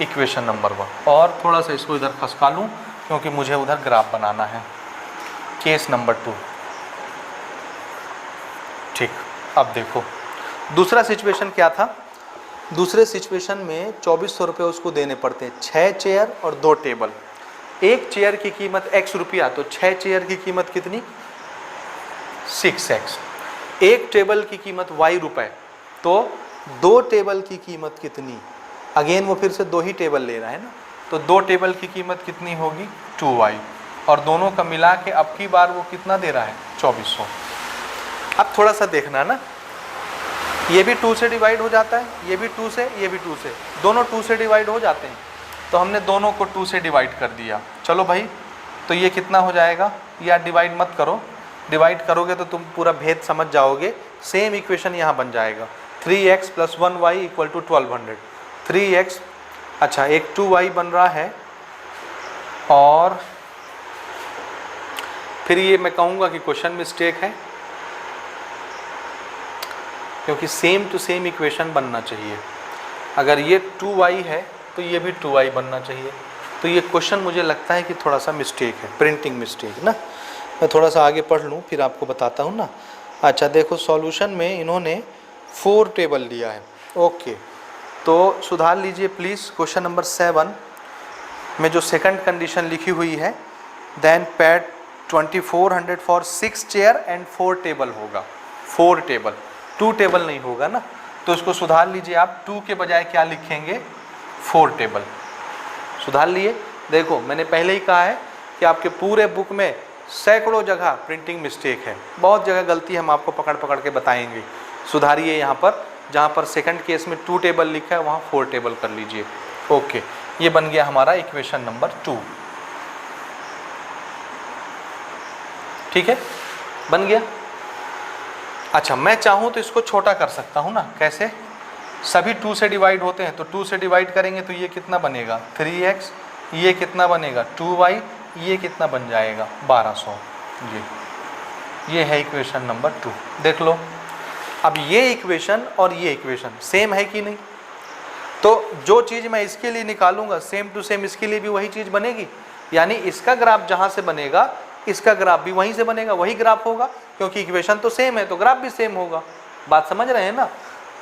इक्वेशन नंबर 1। और थोड़ा सा इसको इधर खसका लूँ क्योंकि मुझे उधर ग्राफ बनाना है। Case number 2। ठीक, अब देखो दूसरा सिचुएशन क्या था? दूसरे सिचुएशन में 2400 रुपये उसको देने पड़ते हैं, 6 चेयर और 2 टेबल। एक चेयर की कीमत x रुपया, तो 6 चेयर की कीमत कितनी 6x। एक टेबल की कीमत y रुपए, तो 2 टेबल की कीमत कितनी, अगेन वो फिर से 2 ही टेबल ले रहा है ना, तो 2 टेबल की कीमत कितनी होगी 2y, और दोनों का मिला के अब की बार वो कितना दे रहा है 2400। अब थोड़ा सा देखना ना, ये भी 2 से डिवाइड हो जाता है, ये भी 2 से, ये भी 2 से, दोनों 2 से डिवाइड हो जाते हैं, तो हमने दोनों को 2 से डिवाइड कर दिया। चलो भाई, तो ये कितना हो जाएगा, यार डिवाइड मत करो, डिवाइड करोगे तो तुम पूरा भेद समझ जाओगे। सेम इक्वेशन यहाँ बन जाएगा 3x + 1y = 1200। 3x, अच्छा एक 2y बन रहा है, और फिर ये मैं कहूँगा कि क्वेश्चन मिस्टेक है, क्योंकि सेम टू सेम इक्वेशन बनना चाहिए। अगर ये 2y है तो ये भी 2y बनना चाहिए, तो ये क्वेश्चन मुझे लगता है कि थोड़ा सा मिस्टेक है, प्रिंटिंग मिस्टेक ना। मैं थोड़ा सा आगे पढ़ लूँ फिर आपको बताता हूँ ना। अच्छा देखो, सॉल्यूशन में इन्होंने 4 टेबल लिया है। ओके, तो सुधार लीजिए प्लीज़। क्वेश्चन नंबर 7 में जो सेकंड कंडीशन लिखी हुई है, then paid 2400 for 6 chair and 4 table होगा। 4 टेबल, 2 टेबल नहीं होगा ना, तो इसको सुधार लीजिए आप। 2 के बजाय क्या लिखेंगे 4 टेबल। सुधार लिए। देखो मैंने पहले ही कहा है कि आपके पूरे बुक में सैकड़ों जगह प्रिंटिंग मिस्टेक है, बहुत जगह गलती हम आपको पकड़ पकड़ के बताएंगे। सुधारिए यहाँ पर, जहाँ पर सेकंड केस में 2 टेबल लिखा है वहाँ 4 टेबल कर लीजिए। ओके, ये बन गया हमारा इक्वेशन नंबर 2। ठीक है, बन गया। अच्छा, मैं चाहूँ तो इसको छोटा कर सकता हूँ ना। कैसे, सभी 2 से डिवाइड होते हैं, तो 2 से डिवाइड करेंगे तो ये कितना बनेगा 3x, ये कितना बनेगा 2y, ये कितना बन जाएगा 1200। ये है इक्वेशन नंबर 2। देख लो, अब ये इक्वेशन और ये इक्वेशन सेम है कि नहीं, तो जो चीज़ मैं इसके लिए निकालूंगा सेम टू सेम इसके लिए भी वही चीज़ बनेगी। यानी इसका ग्राफ जहाँ से बनेगा इसका ग्राफ भी वहीं से बनेगा, वही ग्राफ होगा, क्योंकि इक्वेशन तो सेम है तो ग्राफ भी सेम होगा। बात समझ रहे हैं ना।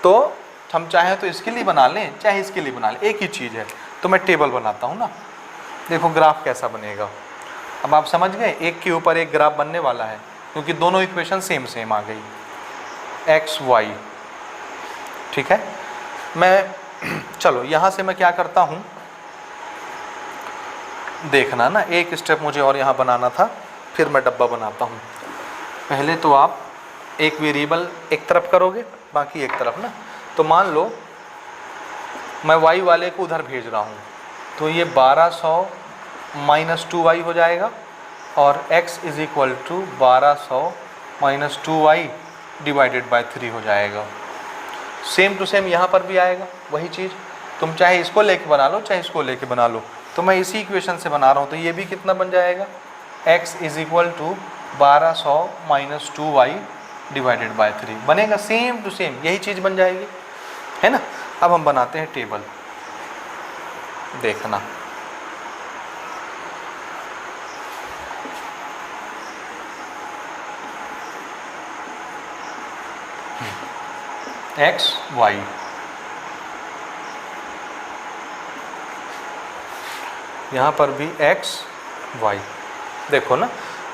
तो हम चाहे तो इसके लिए बना लें चाहे इसके लिए बना लें, एक ही चीज़ है। तो मैं टेबल बनाता हूँ ना, देखो ग्राफ कैसा बनेगा। अब आप समझ गए, एक के ऊपर एक ग्राफ बनने वाला है, क्योंकि दोनों इक्वेशन सेम सेम आ गई, एक्स वाई। ठीक है, मैं चलो यहाँ से मैं क्या करता हूँ देखना ना, एक स्टेप मुझे और यहाँ बनाना था, फिर मैं डब्बा बनाता हूँ। पहले तो आप एक वेरिएबल एक तरफ करोगे, बाकी एक तरफ ना। तो मान लो मैं y वाले को उधर भेज रहा हूँ, तो ये 1200 - 2y हो जाएगा, और x = 1200 - 2y / 3 हो जाएगा। सेम टू सेम यहाँ पर भी आएगा वही चीज़। तुम चाहे इसको लेके बना लो चाहे इसको लेके बना लो, तो मैं इसी इक्वेशन से बना रहा हूँ। तो ये भी कितना बन जाएगा, x = 1200 - 2y / 3 बनेगा। सेम टू सेम यही चीज़ बन जाएगी, है ना। अब हम बनाते हैं टेबल, देखना। x y, यहाँ पर भी x y। देखो ना,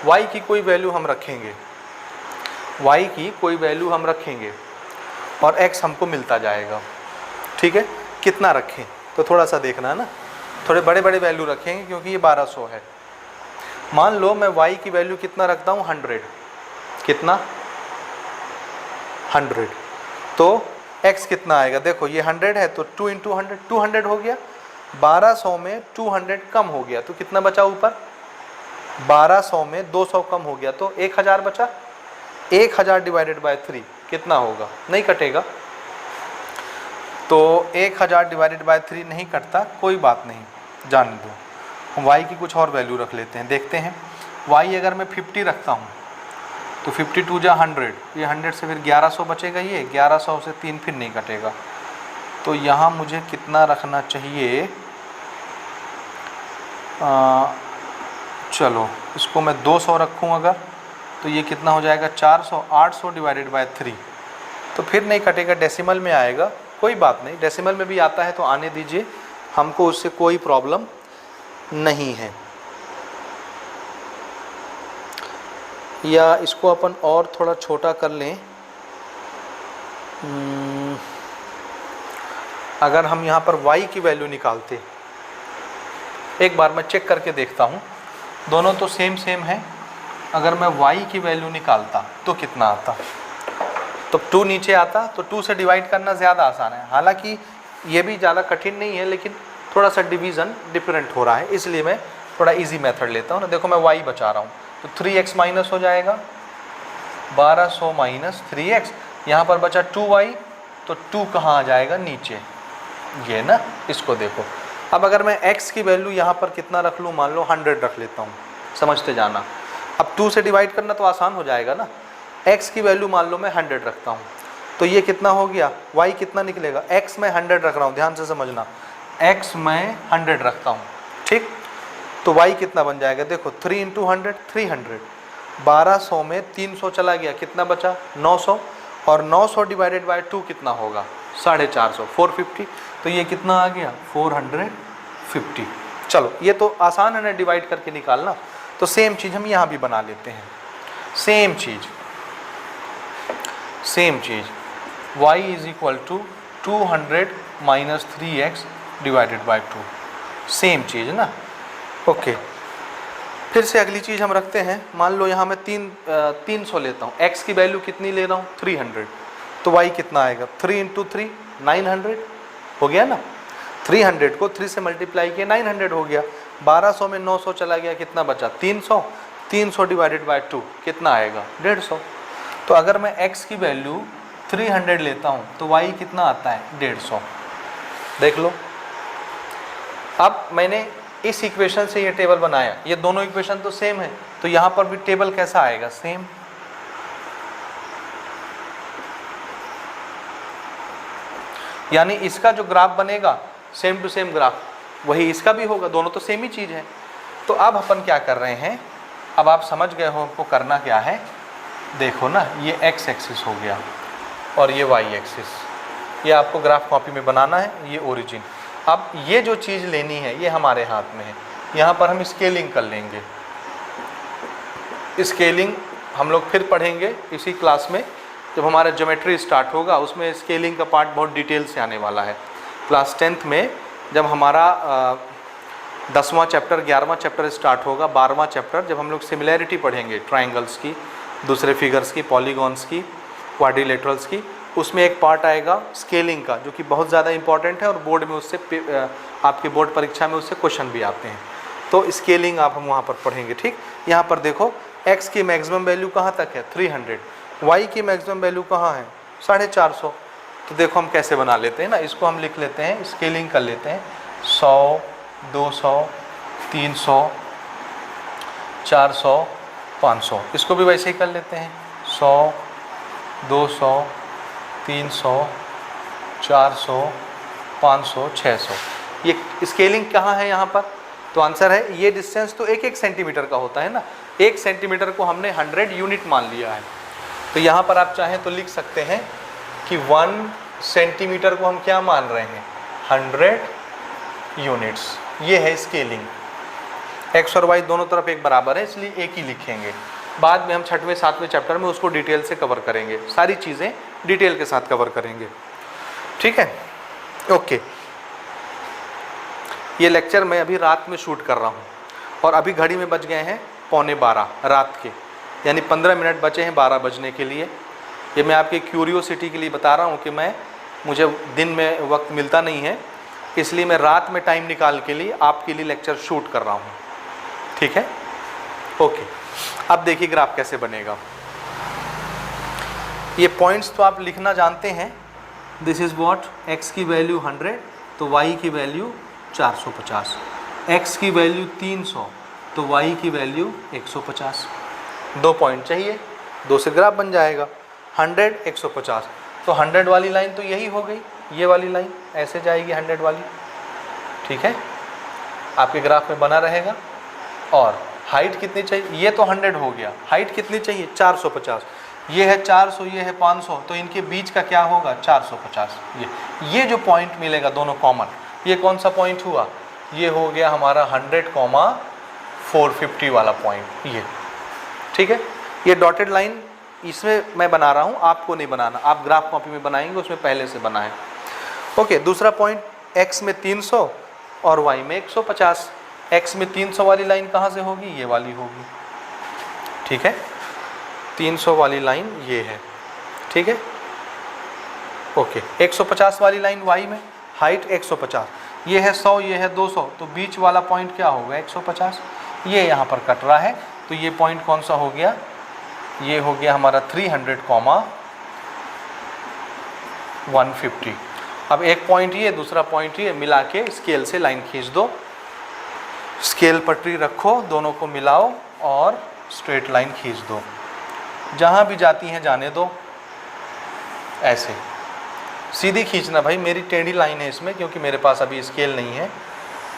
y की कोई वैल्यू हम रखेंगे, y की कोई वैल्यू हम रखेंगे और x हमको मिलता जाएगा। ठीक है, कितना रखें तो थोड़ा सा देखना है ना, थोड़े बड़े बड़े वैल्यू रखेंगे क्योंकि ये 1200 है। मान लो मैं y की वैल्यू कितना रखता हूँ 100, कितना 100, तो x कितना आएगा। देखो ये 100 है तो 2 × 100 200 हो गया। 1200 में 200 कम हो गया तो कितना बचा ऊपर, 1200 में 200 कम हो गया तो 1000 बचा। 1000 / 3 कितना होगा, नहीं कटेगा। तो 1000 / 3 नहीं कटता, कोई बात नहीं, जाने दो। हम y की कुछ और वैल्यू रख लेते हैं, देखते हैं। y अगर मैं 50 रखता हूँ तो 52 × 100, ये 100 से फिर 1100 बचेगा, ये 1100 से 3 फिर नहीं कटेगा। तो यहाँ मुझे कितना रखना चाहिए, चलो इसको मैं 200 रखूँ अगर, तो ये कितना हो जाएगा 400। 800 / 3, तो फिर नहीं कटेगा, डेसिमल में आएगा। कोई बात नहीं, डेसिमल में भी आता है तो आने दीजिए, हमको उससे कोई प्रॉब्लम नहीं है। या इसको अपन और थोड़ा छोटा कर लें। अगर हम यहाँ पर y की वैल्यू निकालते, एक बार मैं चेक करके देखता हूँ, दोनों तो सेम है। अगर मैं y की वैल्यू निकालता तो कितना आता, तो 2 नीचे आता, तो 2 से डिवाइड करना ज़्यादा आसान है। हालांकि ये भी ज़्यादा कठिन नहीं है, लेकिन थोड़ा सा डिवीज़न डिफरेंट हो रहा है, इसलिए मैं थोड़ा इजी मेथड लेता हूँ ना। देखो मैं y बचा रहा हूँ, तो 3x माइनस हो जाएगा, 1200 माइनस 3x, यहाँ पर बचा 2y, तो 2 कहाँ आ जाएगा, नीचे, ये ना। इसको देखो, अब अगर मैं x की वैल्यू यहाँ पर कितना रख लूँ, मान लो 100 रख लेता हूँ, समझते जाना। अब 2 से डिवाइड करना तो आसान हो जाएगा ना। x की वैल्यू मान लो मैं 100 रखता हूँ, तो ये कितना हो गया, y कितना निकलेगा, x मैं 100 रख रहा हूँ, ध्यान से समझना, x मैं 100 रखता हूँ, ठीक। तो y कितना बन जाएगा, देखो 3 इंटू 100 300, 1200 में 300 चला गया, कितना बचा 900, और 900 डिवाइडेड बाय 2 कितना होगा, 450, 450, तो ये कितना आ गया 450। चलो ये तो आसान है ना डिवाइड करके निकालना। तो सेम चीज़ हम यहाँ भी बना लेते हैं, सेम चीज़ y is equal to 200 minus 3x divided by 2, same चीज़ ना। ओके, फिर से अगली चीज़ हम रखते हैं। मान लो यहाँ मैं 300 लेता हूँ, x की वैल्यू कितनी ले रहा हूँ 300, तो y कितना आएगा 3 इंटू 3 900 हो गया ना। 300 को 3 से मल्टीप्लाई किया 900 हो गया, 1200 में 900 चला गया, कितना बचा 300, 300 डिवाइडेड बाय 2 कितना आएगा 150। तो अगर मैं x की वैल्यू 300 लेता हूँ तो y कितना आता है 150, देख लो। अब मैंने इस इक्वेशन से ये टेबल बनाया, ये दोनों इक्वेशन तो सेम है, तो यहाँ पर भी टेबल कैसा आएगा, सेम। यानी इसका जो ग्राफ बनेगा सेम टू सेम ग्राफ वही इसका भी होगा, दोनों तो सेम ही चीज़ है। तो अब अपन क्या कर रहे हैं, अब आप समझ गए हो आपको करना क्या है। देखो ना, ये x एक्सिस हो गया और ये y एक्सिस, ये आपको ग्राफ कॉपी में बनाना है, ये ओरिजिन। अब ये जो चीज़ लेनी है ये हमारे हाथ में है, यहाँ पर हम स्केलिंग कर लेंगे। स्केलिंग हम लोग फिर पढ़ेंगे इसी क्लास में, जब हमारा ज्योमेट्री स्टार्ट होगा, उसमें स्केलिंग का पार्ट बहुत डिटेल से आने वाला है। क्लास 10th में जब हमारा 10वां चैप्टर 11वां चैप्टर स्टार्ट होगा, 12वां चैप्टर जब हम लोग सिमिलैरिटी पढ़ेंगे, ट्राइंगल्स की, दूसरे फिगर्स की, पॉलीगॉन्स की, क्वाड्रिलेटरल्स की, उसमें एक पार्ट आएगा स्केलिंग का, जो कि बहुत ज़्यादा इंपॉर्टेंट है और बोर्ड में उससे आपके बोर्ड परीक्षा में उससे क्वेश्चन भी आते हैं। तो स्केलिंग आप हम वहाँ पर पढ़ेंगे, ठीक। यहाँ पर देखो x की मैक्सिमम वैल्यू कहाँ तक है 300, y की मैक्सिमम वैल्यू कहाँ है 450। तो देखो हम कैसे बना लेते हैं ना, इसको हम लिख लेते हैं, स्केलिंग कर लेते हैं, 100 200 300 400 500, इसको भी वैसे ही कर लेते हैं, 100 200 300 400 500 600। ये स्केलिंग कहाँ है यहाँ पर, तो आंसर है ये डिस्टेंस तो 1-1 सेंटीमीटर का होता है ना, 1 सेंटीमीटर को हमने 100 यूनिट मान लिया है। तो यहाँ पर आप चाहें तो लिख सकते हैं कि 1 सेंटीमीटर को हम क्या मान रहे हैं 100 यूनिट्स। ये है स्केलिंग। x और y दोनों तरफ एक बराबर है, इसलिए एक ही लिखेंगे। बाद में हम 6वें 7वें चैप्टर में उसको डिटेल से कवर करेंगे, सारी चीज़ें डिटेल के साथ कवर करेंगे, ठीक है। ओके, ये लेक्चर मैं अभी रात में शूट कर रहा हूँ और अभी घड़ी में बज गए हैं 11:15 रात के, यानी 15 मिनट बचे हैं 12 बजने के लिए। ये मैं आपकी क्यूरियोसिटी के लिए बता रहा हूँ कि मुझे दिन में वक्त मिलता नहीं है, इसलिए मैं रात में टाइम निकाल के लिए आपके लिए लेक्चर शूट कर रहा हूँ, ठीक है। ओके, अब देखिए ग्राफ कैसे बनेगा। ये पॉइंट्स तो आप लिखना जानते हैं, दिस इज़ व्हाट, x की वैल्यू 100 तो y की वैल्यू 450, x की वैल्यू 300 तो y की वैल्यू 150। 2 पॉइंट चाहिए, 2 से ग्राफ बन जाएगा, 100 150। तो 100 वाली लाइन तो यही हो गई, ये वाली लाइन ऐसे जाएगी 100 वाली, ठीक है, आपके ग्राफ में बना रहेगा। और हाइट कितनी चाहिए, ये तो 100 हो गया, हाइट कितनी चाहिए 450, ये है 400 ये है 500, तो इनके बीच का क्या होगा 450। ये जो पॉइंट मिलेगा दोनों कॉमन, ये कौन सा पॉइंट हुआ, ये हो गया हमारा 100, 450 वाला पॉइंट, ये ठीक है। ये डॉटेड लाइन इसमें मैं बना रहा हूँ, आपको नहीं बनाना, आप ग्राफ कॉपी में बनाएंगे उसमें पहले से बना है। ओके, दूसरा पॉइंट, x में 300 और y में 150। x में 300 वाली लाइन कहाँ से होगी, ये वाली होगी, ठीक है, 300 वाली लाइन ये है, ठीक है। ओके, 150 वाली लाइन y में, हाइट 150, ये है 100, ये है 200, तो बीच वाला पॉइंट क्या होगा 150, ये यहाँ पर कट रहा है, तो ये पॉइंट कौन सा हो गया, ये हो गया हमारा 300,150। अब एक पॉइंट ये, दूसरा पॉइंट ये, मिला के स्केल से लाइन खींच दो, स्केल पटरी रखो, दोनों को मिलाओ और स्ट्रेट लाइन खींच दो, जहाँ भी जाती हैं जाने दो, ऐसे सीधी खींचना भाई। मेरी टेढ़ी लाइन है इसमें क्योंकि मेरे पास अभी स्केल नहीं है,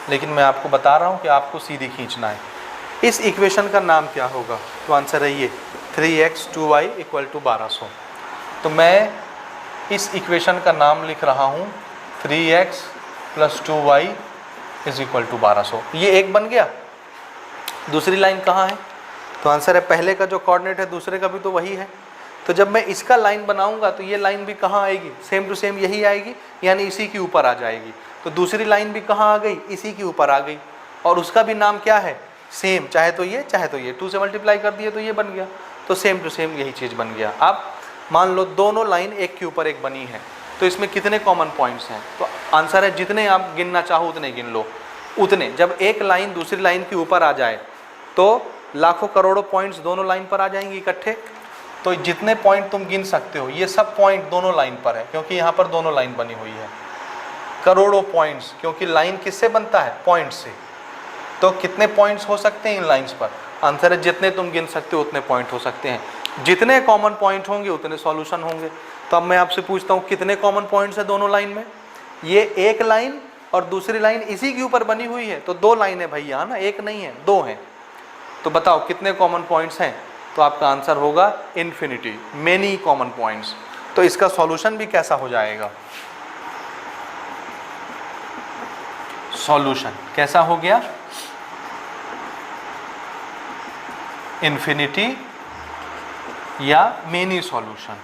लेकिन मैं आपको बता रहा हूँ कि आपको सीधी खींचना है। इस इक्वेशन का नाम क्या होगा, तो आंसर है ये 3x 2y = 1200। तो मैं इस इक्वेशन का नाम लिख रहा हूँ 3x + 2y = 1200। ये एक बन गया। दूसरी लाइन कहाँ है, तो आंसर है पहले का जो कोऑर्डिनेट है दूसरे का भी तो वही है। तो जब मैं इसका लाइन बनाऊंगा तो ये लाइन भी कहाँ आएगी, सेम टू सेम यही आएगी, यानी इसी के ऊपर आ जाएगी। तो दूसरी लाइन भी कहाँ आ गई, इसी के ऊपर आ गई, और उसका भी नाम क्या है, सेम, चाहे तो ये चाहे तो ये, 2 से मल्टीप्लाई कर दिए तो ये बन गया, तो सेम टू सेम यही चीज़ बन गया। अब मान लो दोनों लाइन एक के ऊपर एक बनी है, तो इसमें कितने कॉमन पॉइंट्स हैं, तो आंसर है जितने आप गिनना चाहो उतने गिन लो, उतने। जब एक लाइन दूसरी लाइन के ऊपर आ जाए तो लाखों करोड़ों पॉइंट्स दोनों लाइन पर आ जाएंगे इकट्ठे। तो जितने पॉइंट तुम गिन सकते हो, ये सब पॉइंट दोनों लाइन पर है, क्योंकि यहाँ पर दोनों लाइन बनी हुई है। करोड़ों पॉइंट्स, क्योंकि लाइन किससे बनता है, पॉइंट से। तो कितने पॉइंट्स हो सकते हैं इन लाइंस पर, आंसर है जितने तुम गिन सकते हो उतने पॉइंट हो सकते हैं। जितने कॉमन पॉइंट होंगे उतने सॉल्यूशन होंगे। तो अब मैं आपसे पूछता हूँ कितने कॉमन पॉइंट्स है दोनों लाइन में, ये एक लाइन और दूसरी लाइन इसी के ऊपर बनी हुई है, तो 2 लाइन है भैया ना, एक नहीं है 2 हैं। तो बताओ कितने कॉमन पॉइंट्स हैं, तो आपका आंसर होगा इन्फिनिटी, मेनी कॉमन पॉइंट्स। तो इसका सॉल्यूशन भी कैसा हो जाएगा, सॉल्यूशन कैसा हो गया, इन्फिनिटी या मेनी सॉल्यूशन,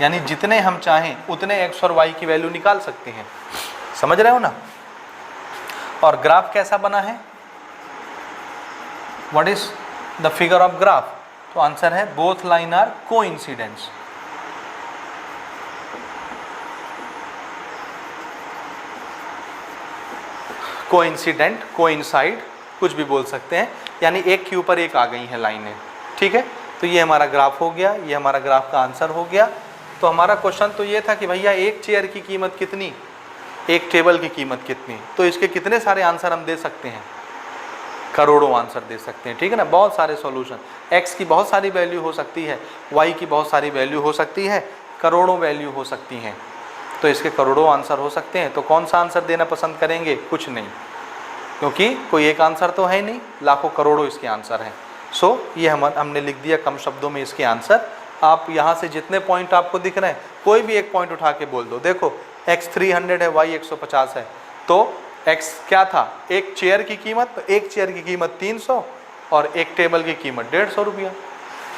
यानी जितने हम चाहें उतने x और y की वैल्यू निकाल सकते हैं। समझ रहे हो ना। और ग्राफ कैसा बना है, what is the figure of graph, तो आंसर है both line are coincidence. Coincident, coincide, कुछ भी बोल सकते हैं, यानी एक के ऊपर एक आ गई हैं लाइनें, ठीक है। तो ये हमारा ग्राफ हो गया, ये हमारा ग्राफ का आंसर हो गया। तो हमारा क्वेश्चन तो ये था कि भैया एक चेयर की कीमत कितनी, एक टेबल की कीमत कितनी, तो इसके कितने सारे आंसर हम दे सकते हैं, करोड़ों आंसर दे सकते हैं, ठीक है ना। बहुत सारे सॉल्यूशन, x की बहुत सारी वैल्यू हो सकती है, y की बहुत सारी वैल्यू हो सकती है, करोड़ों वैल्यू हो सकती हैं, तो इसके करोड़ों आंसर हो सकते हैं। तो कौन सा आंसर देना पसंद करेंगे, कुछ नहीं, क्योंकि कोई एक आंसर तो है नहीं, लाखों करोड़ों इसके आंसर हैं। सो ये हमने लिख दिया कम शब्दों में इसके आंसर। आप यहाँ से जितने पॉइंट आपको दिख रहे हैं, कोई भी एक पॉइंट उठा के बोल दो, देखो x 300 है, y 150 है, तो x क्या था, एक चेयर की कीमत, तो एक चेयर की कीमत 300 और एक टेबल की कीमत 150 रुपया,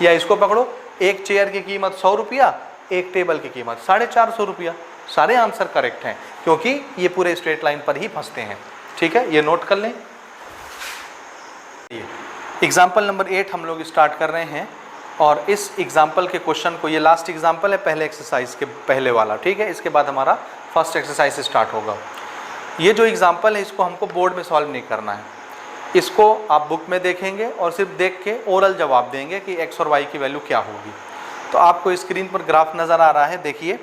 या इसको पकड़ो, एक चेयर की कीमत 100 रुपया, एक टेबल की कीमत 450 रुपया। सारे आंसर करेक्ट हैं, क्योंकि ये पूरे स्ट्रेट लाइन पर ही फंसते हैं, ठीक है, ये नोट कर लें। एग्जाम्पल नंबर 8 हम लोग स्टार्ट कर रहे हैं, और इस एग्जाम्पल के क्वेश्चन को, ये लास्ट एग्जाम्पल है पहले एक्सरसाइज के पहले वाला, ठीक है, इसके बाद हमारा फर्स्ट एक्सरसाइज स्टार्ट होगा। ये जो एग्जाम्पल है इसको हमको बोर्ड में सॉल्व नहीं करना है, इसको आप बुक में देखेंगे और सिर्फ देख के ओरल जवाब देंगे कि x और y की वैल्यू क्या होगी। तो आपको स्क्रीन पर ग्राफ नज़र आ रहा है, देखिए,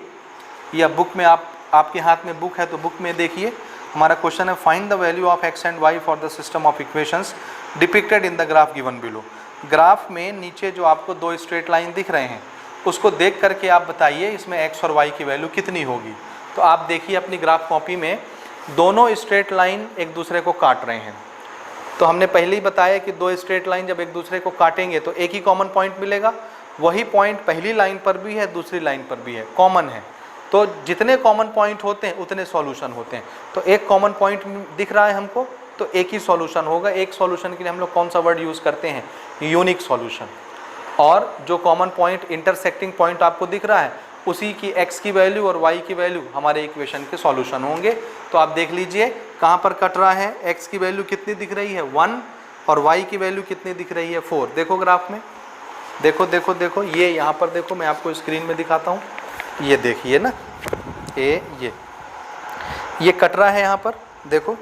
या बुक में आपके हाथ में बुक है तो बुक में देखिए। हमारा क्वेश्चन है find the value of x and y for the system of equations depicted in the graph given below. Graph में नीचे जो आपको 2 स्ट्रेट लाइन दिख रहे हैं, उसको देख करके आप बताइए इसमें x और y की वैल्यू कितनी होगी। तो आप देखिए अपनी ग्राफ कॉपी में, दोनों स्ट्रेट लाइन एक दूसरे को काट रहे हैं। तो हमने पहले ही बताया कि 2 स्ट्रेट लाइन जब एक दूसरे को काटेंगे तो एक ही कॉमन पॉइंट मिलेगा, वही पॉइंट पहली लाइन पर भी है, दूसरी लाइन पर भी है, कॉमन है। तो जितने कॉमन पॉइंट होते हैं उतने सॉल्यूशन होते हैं। तो एक कॉमन पॉइंट दिख रहा है हमको, तो एक ही सॉल्यूशन होगा। एक सॉल्यूशन के लिए हम लोग कौन सा वर्ड यूज़ करते हैं, यूनिक सॉल्यूशन। और जो कॉमन पॉइंट इंटरसेक्टिंग पॉइंट आपको दिख रहा है उसी की x की वैल्यू और y की वैल्यू हमारे इक्वेशन के सॉल्यूशन होंगे। तो आप देख लीजिए कहाँ पर कट रहा है, x की वैल्यू कितनी दिख रही है 1 और y की वैल्यू कितनी दिख रही है 4। देखो ग्राफ में, देखो देखो देखो, ये यहाँ पर देखो, मैं आपको स्क्रीन में दिखाता हूँ, ये देखिए ना, ये कट रहा है यहाँ पर, देखो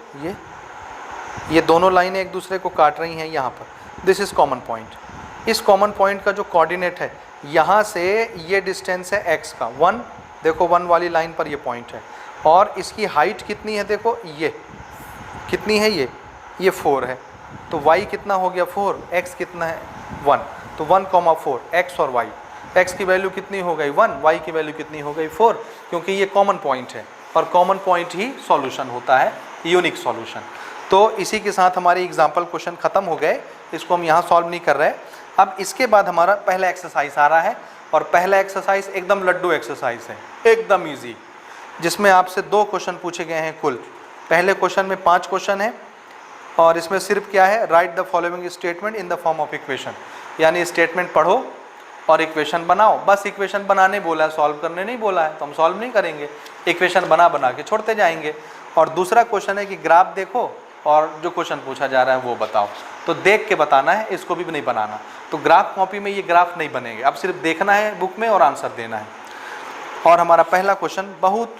ये दोनों लाइनें एक दूसरे को काट रही हैं यहाँ पर। This is common point. इस कॉमन पॉइंट का जो कोऑर्डिनेट है, यहाँ से ये डिस्टेंस है x का 1, देखो 1 वाली लाइन पर ये पॉइंट है, और इसकी हाइट कितनी है, देखो ये कितनी है, ये 4 है। तो y कितना हो गया 4, x कितना है 1, तो 1,4 x और y, x की वैल्यू कितनी हो गई 1, y की वैल्यू कितनी हो गई 4, क्योंकि ये कॉमन पॉइंट है और कॉमन पॉइंट ही सॉल्यूशन होता है, यूनिक सॉल्यूशन। तो इसी के साथ हमारे एग्जाम्पल क्वेश्चन खत्म हो गए, इसको हम यहाँ सॉल्व नहीं कर रहे। अब इसके बाद हमारा पहला एक्सरसाइज आ रहा है, और पहला एक्सरसाइज एकदम लड्डू एक्सरसाइज है, एकदम ईजी, जिसमें आपसे 2 क्वेश्चन पूछे गए हैं कुल। पहले क्वेश्चन में 5 क्वेश्चन है, और इसमें सिर्फ क्या है, right the following statement in the form of equation, यानी स्टेटमेंट पढ़ो और इक्वेशन बनाओ। बस इक्वेशन बनाने बोला है, सॉल्व करने नहीं बोला है, तो हम सॉल्व नहीं करेंगे, इक्वेशन बना बना के छोड़ते जाएंगे। और दूसरा क्वेश्चन है कि ग्राफ देखो और जो क्वेश्चन पूछा जा रहा है वो बताओ, तो देख के बताना है, इसको भी नहीं बनाना। तो ग्राफ कॉपी में ये ग्राफ नहीं बनेंगे, अब सिर्फ देखना है बुक में और आंसर देना है। और हमारा पहला क्वेश्चन बहुत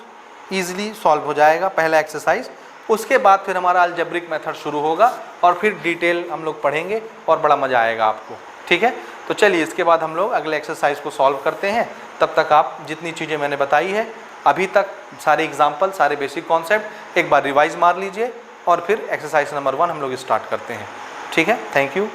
ईजिली सॉल्व हो जाएगा, पहला एक्सरसाइज। उसके बाद फिर हमारा अलजेब्रिक मेथड शुरू होगा, और फिर डिटेल हम लोग पढ़ेंगे और बड़ा मज़ा आएगा आपको, ठीक है। तो चलिए इसके बाद हम लोग अगले एक्सरसाइज को सॉल्व करते हैं। तब तक आप जितनी चीज़ें मैंने बताई है अभी तक, सारे एग्जाम्पल, सारे बेसिक कॉन्सेप्ट एक बार रिवाइज मार लीजिए, और फिर एक्सरसाइज नंबर 1 हम लोग स्टार्ट करते हैं, ठीक है। Thank you.